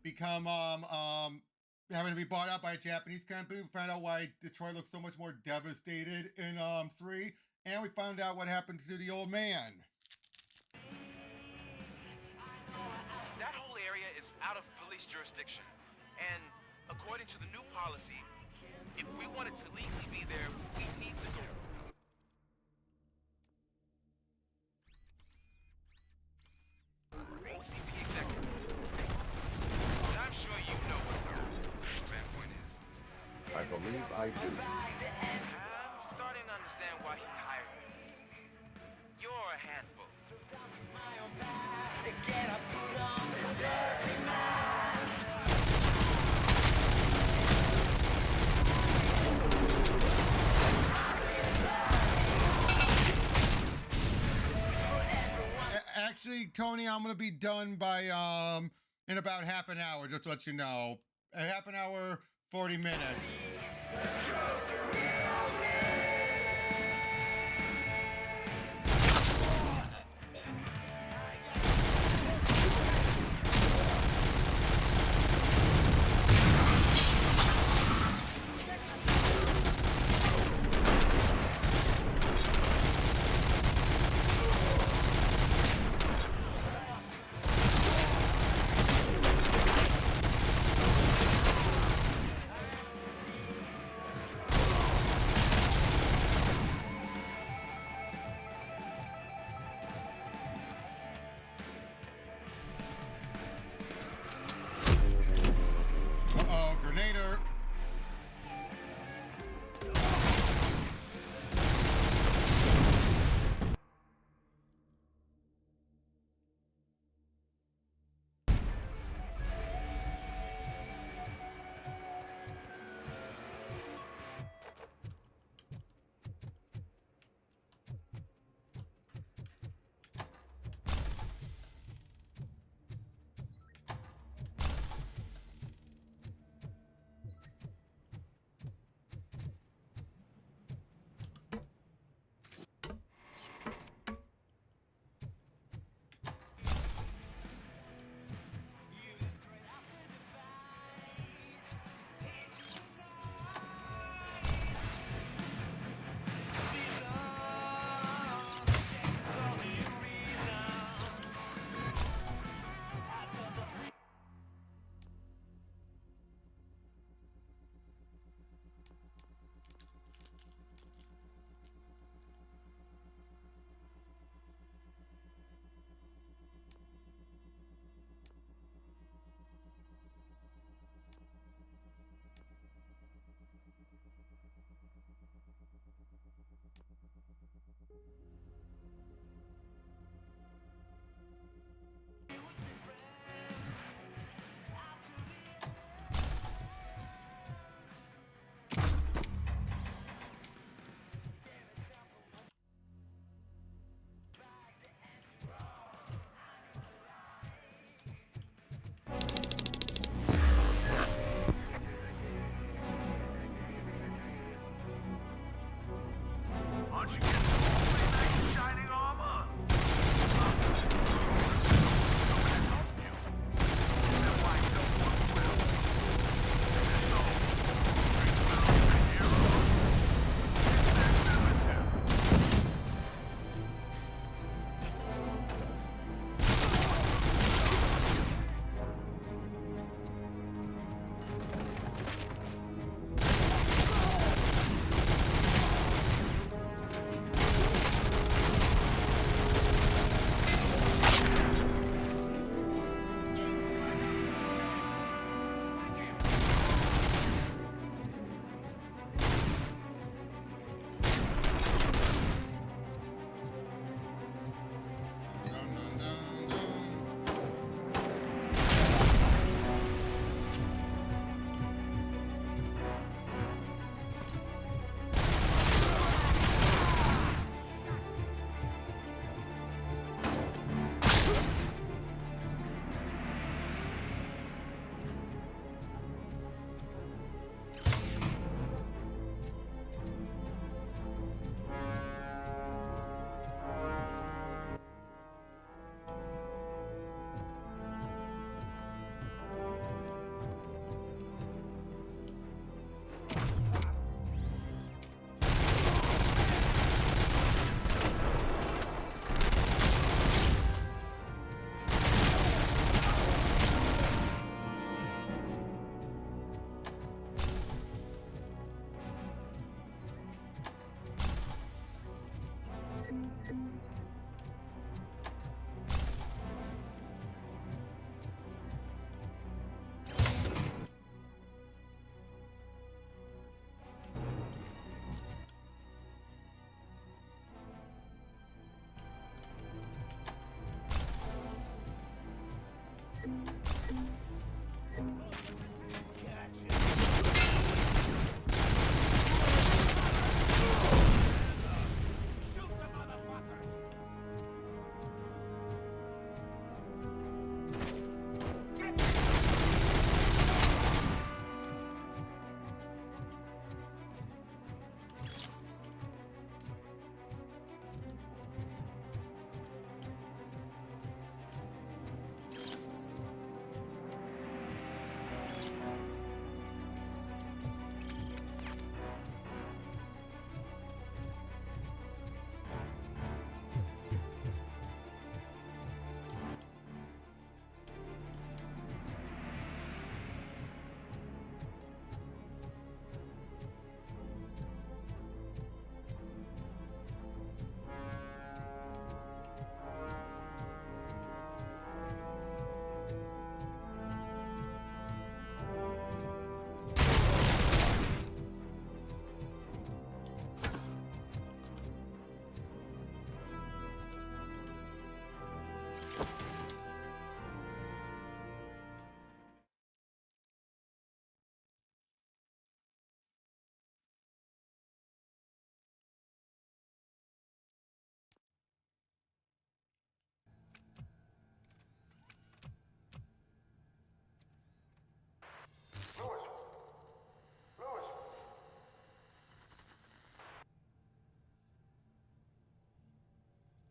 become having to be bought out by a Japanese company. We found out why Detroit looks so much more devastated in 3, and we found out what happened to the old man. That whole area is out of police jurisdiction, and according to the new policy, if we wanted to legally be there, we need to go. OCP executive. And I'm sure you know what the standpoint is. I believe I do. I'm starting to understand why he hired me. You're a handful. Tony, I'm gonna be done by in about half an hour, just to let you know. A half an hour, 40 minutes. Uh-oh, Grenader.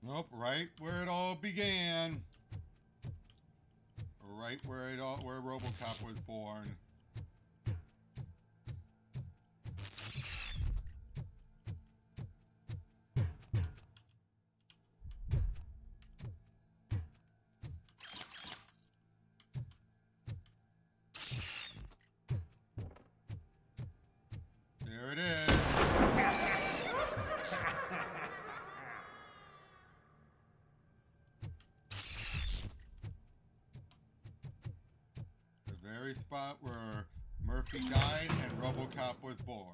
Nope, right where it all began. Right where where Robocop was born. There it is. The very spot where Murphy died and Robocop was born.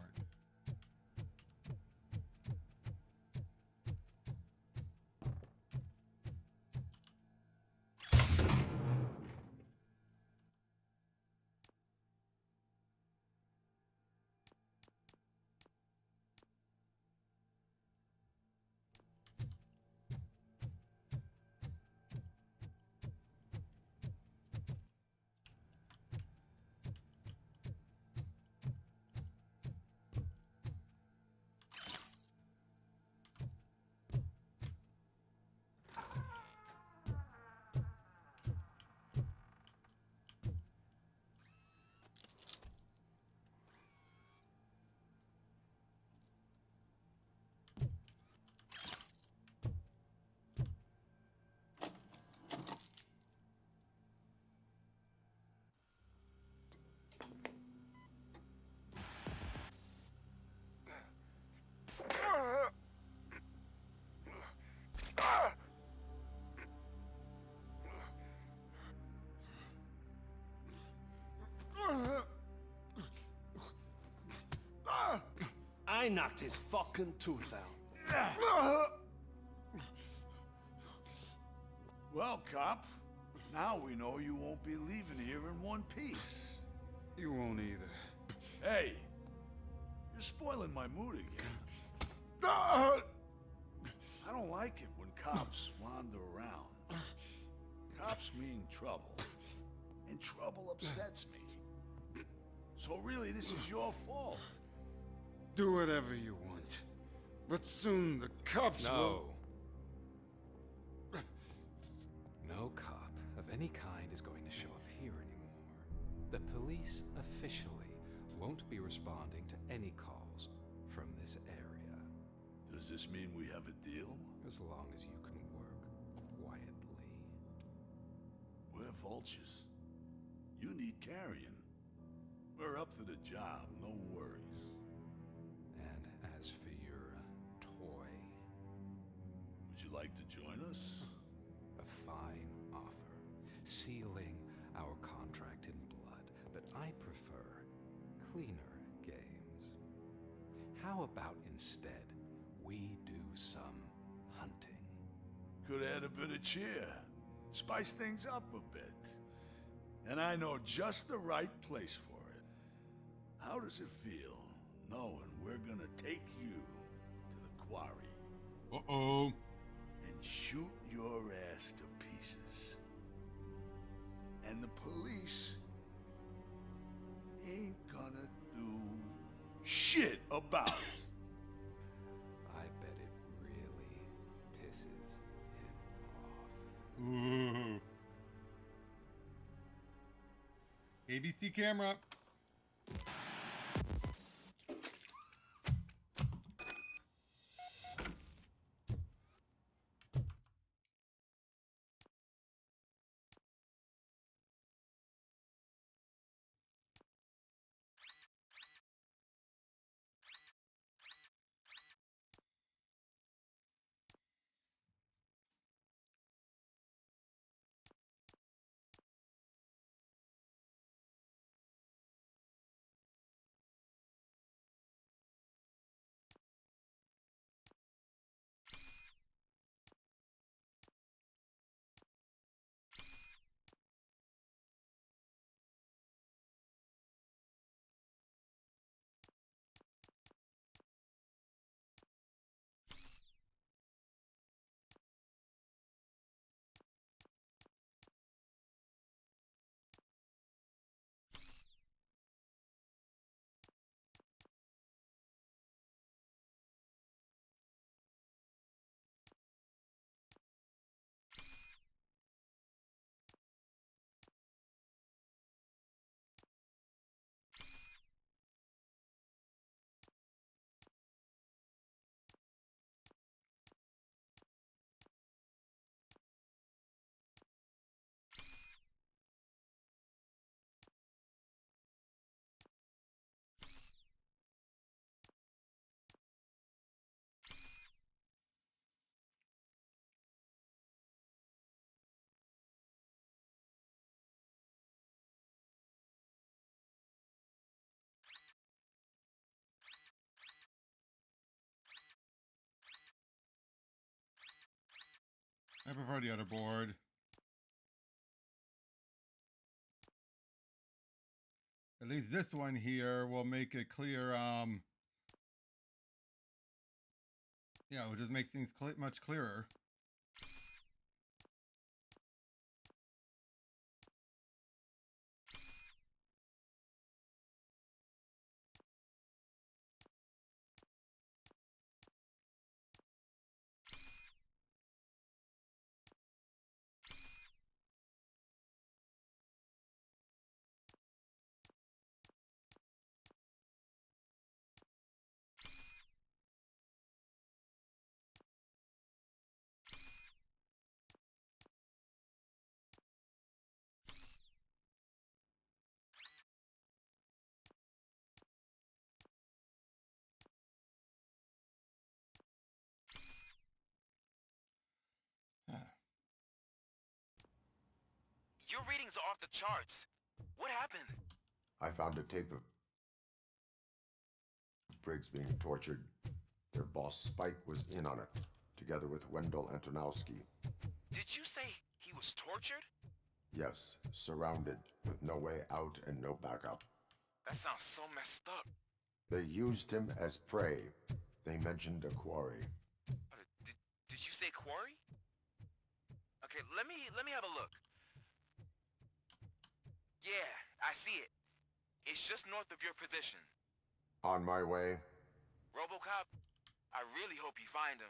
I knocked his fucking tooth out. Well, cop, now we know you won't be leaving here in one piece. You won't either. Hey, you're spoiling my mood again. I don't like it when cops wander around. Cops mean trouble, and trouble upsets me. So really, this is your fault. Do whatever you want. But soon the cops will... No cop of any kind is going to show up here anymore. The police officially won't be responding to any calls from this area. Does this mean we have a deal? As long as you can work quietly. We're vultures. You need carrion. We're up to the job, no worries. And as for your toy... Would you like to join us? A fine offer, sealing our contract in blood, but I prefer cleaner games. How about instead we do some hunting? Could add a bit of cheer. Spice things up a bit. And I know just the right place for it. How does it feel knowing we're gonna take you to the quarry? Uh-oh. And shoot your ass to pieces. And the police ain't gonna do shit about it. I bet it really pisses him off. Ooh. ABC camera. I prefer the other board. At least this one here will make it clear, yeah, it will just make things much clearer. Your readings are off the charts. What happened? I found a tape of Briggs being tortured. Their boss Spike was in on it, together with Wendell Antonowski. Did you say he was tortured? Yes, surrounded, with no way out and no backup. That sounds so messed up. They used him as prey. They mentioned a quarry. Did you say quarry? Okay, let me have a look. Yeah, I see it. It's just north of your position. On my way. Robocop, I really hope you find him.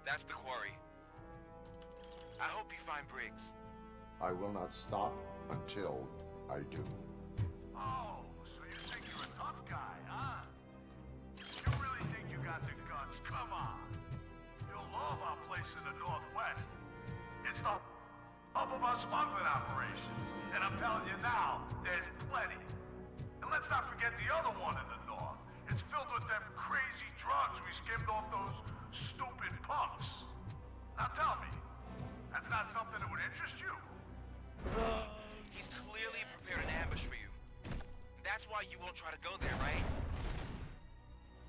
That's the quarry. I hope you find Briggs. I will not stop until I do. Oh, so you think you're a tough guy, huh? You really think you got the guts? Come on. You'll love our place in the Northwest. It's the hub of our smuggling operations. And I'm telling you now, there's plenty. And let's not forget the other one in the north. It's filled with them crazy drugs we skimmed off those stupid punks. Now tell me, that's not something that would interest you? He's clearly prepared an ambush for you. That's why you won't try to go there, right?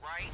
Right?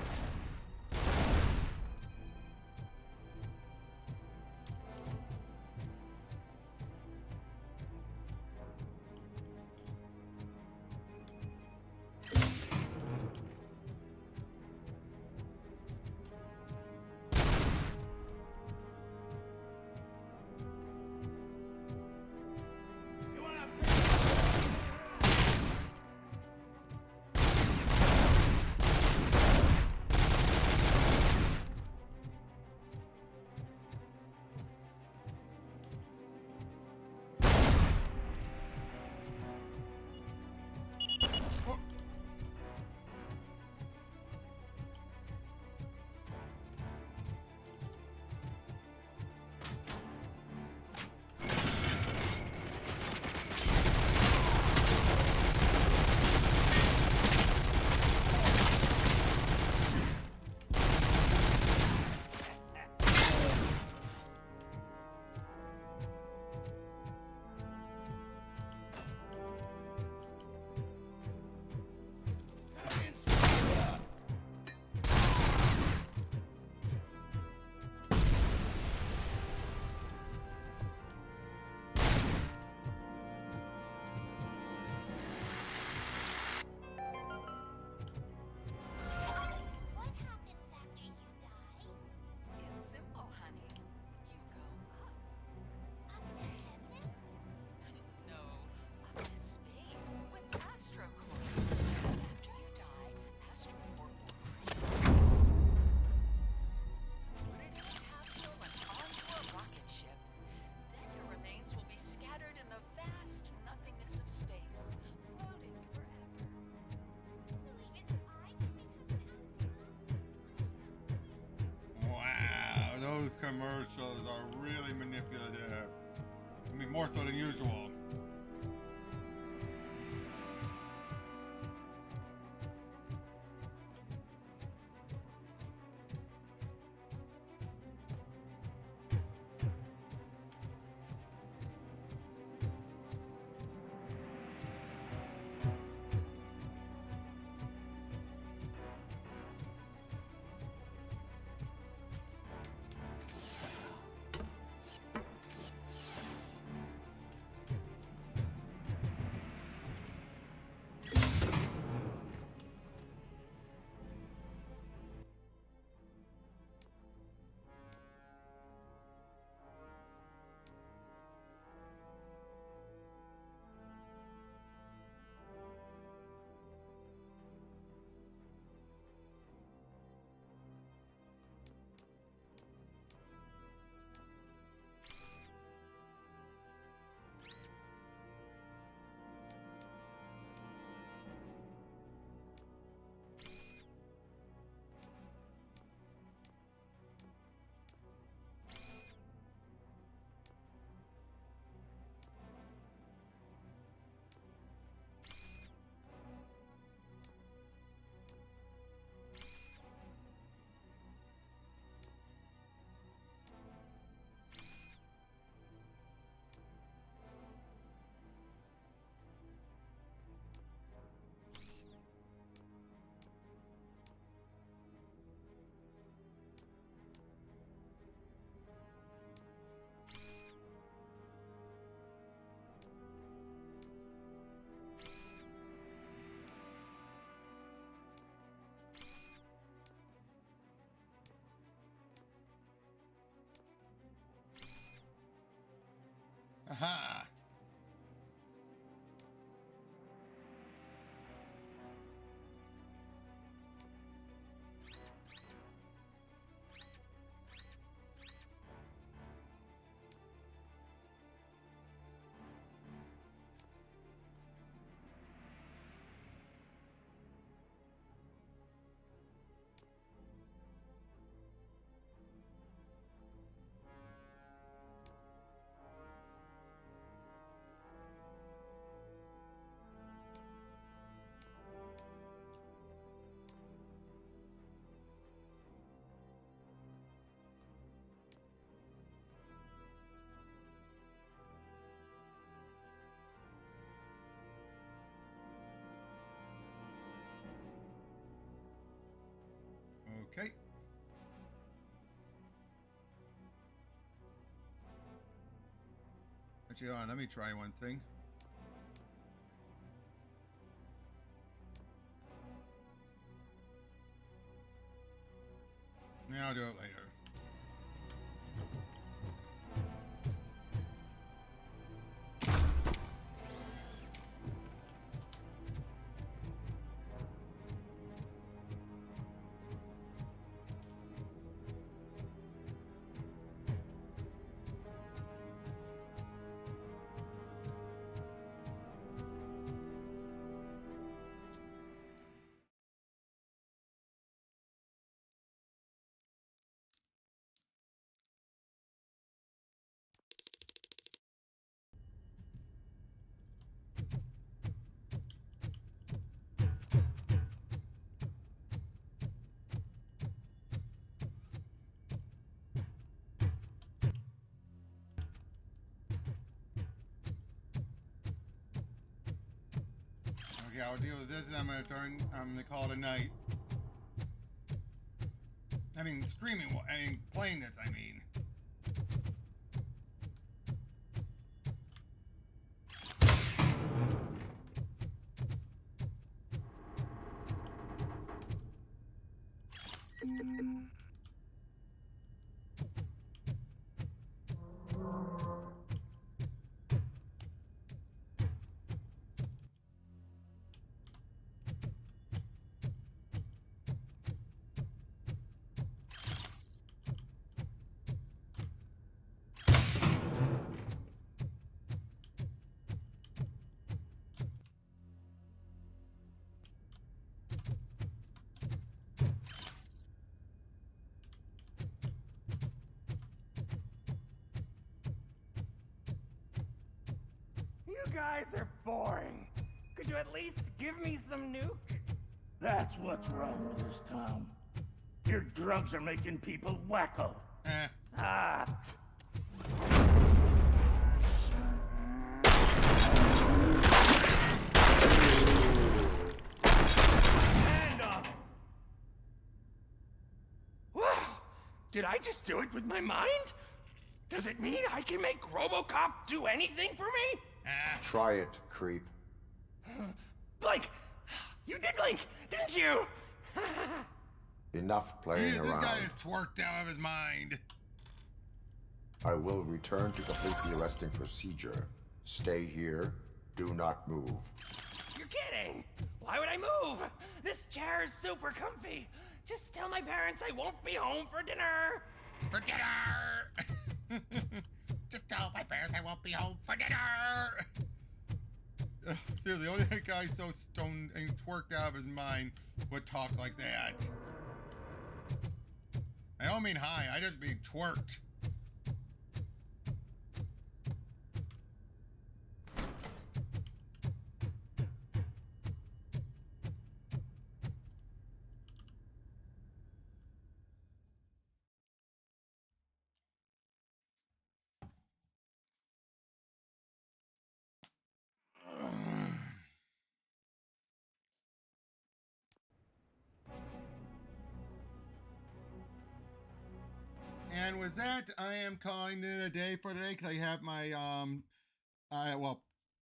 those commercials are really manipulative. I mean, more so than usual. Aha! Okay. Actually, hold on, let me try one thing. Yeah, I'll do it later. Okay, I'll deal with this and I'm gonna call it a night. I mean, playing this, I mean. You guys are boring. Could you at least give me some nuke? That's what's wrong with this town. Your drugs are making people wacko. Ah. Hand up! Wow! Did I just do it with my mind? Does it mean I can make Robocop do anything for me? Try it, creep. Blink! You did blink, didn't you? Enough playing This around. guy is twerked out of his mind. I will return to complete the arresting procedure. Stay here. Do not move. You're kidding! Why would I move? This chair is super comfy. Just tell my parents I won't be home for dinner. For dinner! Just tell my parents I won't be home for dinner! Dude, the only guy so stoned and twerked out of his mind would talk like that. I don't mean high, I just mean twerked. And with that, I am calling it a day for today because I have my, well,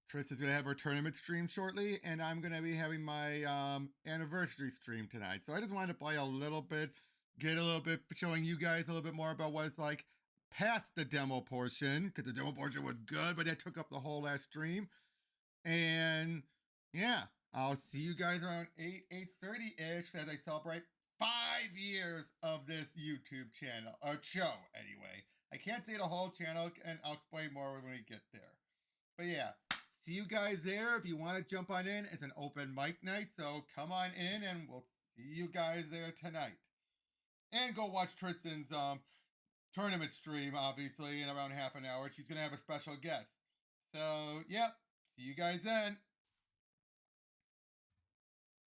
Tristan's going to have her tournament stream shortly, and I'm going to be having my anniversary stream tonight. So I just wanted to play a little bit, get a little bit, showing you guys a little bit more about what it's like past the demo portion, because the demo portion was good, but that took up the whole last stream. And yeah, I'll see you guys around 8:30-ish as I celebrate 5 years of this YouTube channel, or show anyway. I can't say the whole channel, and I'll explain more when we get there. But yeah, see you guys there. If you want to jump on in, it's an open mic night, so come on in and we'll see you guys there tonight. And go watch Tristan's tournament stream, obviously, in around half an hour. She's going to have a special guest. So, yep, see you guys then.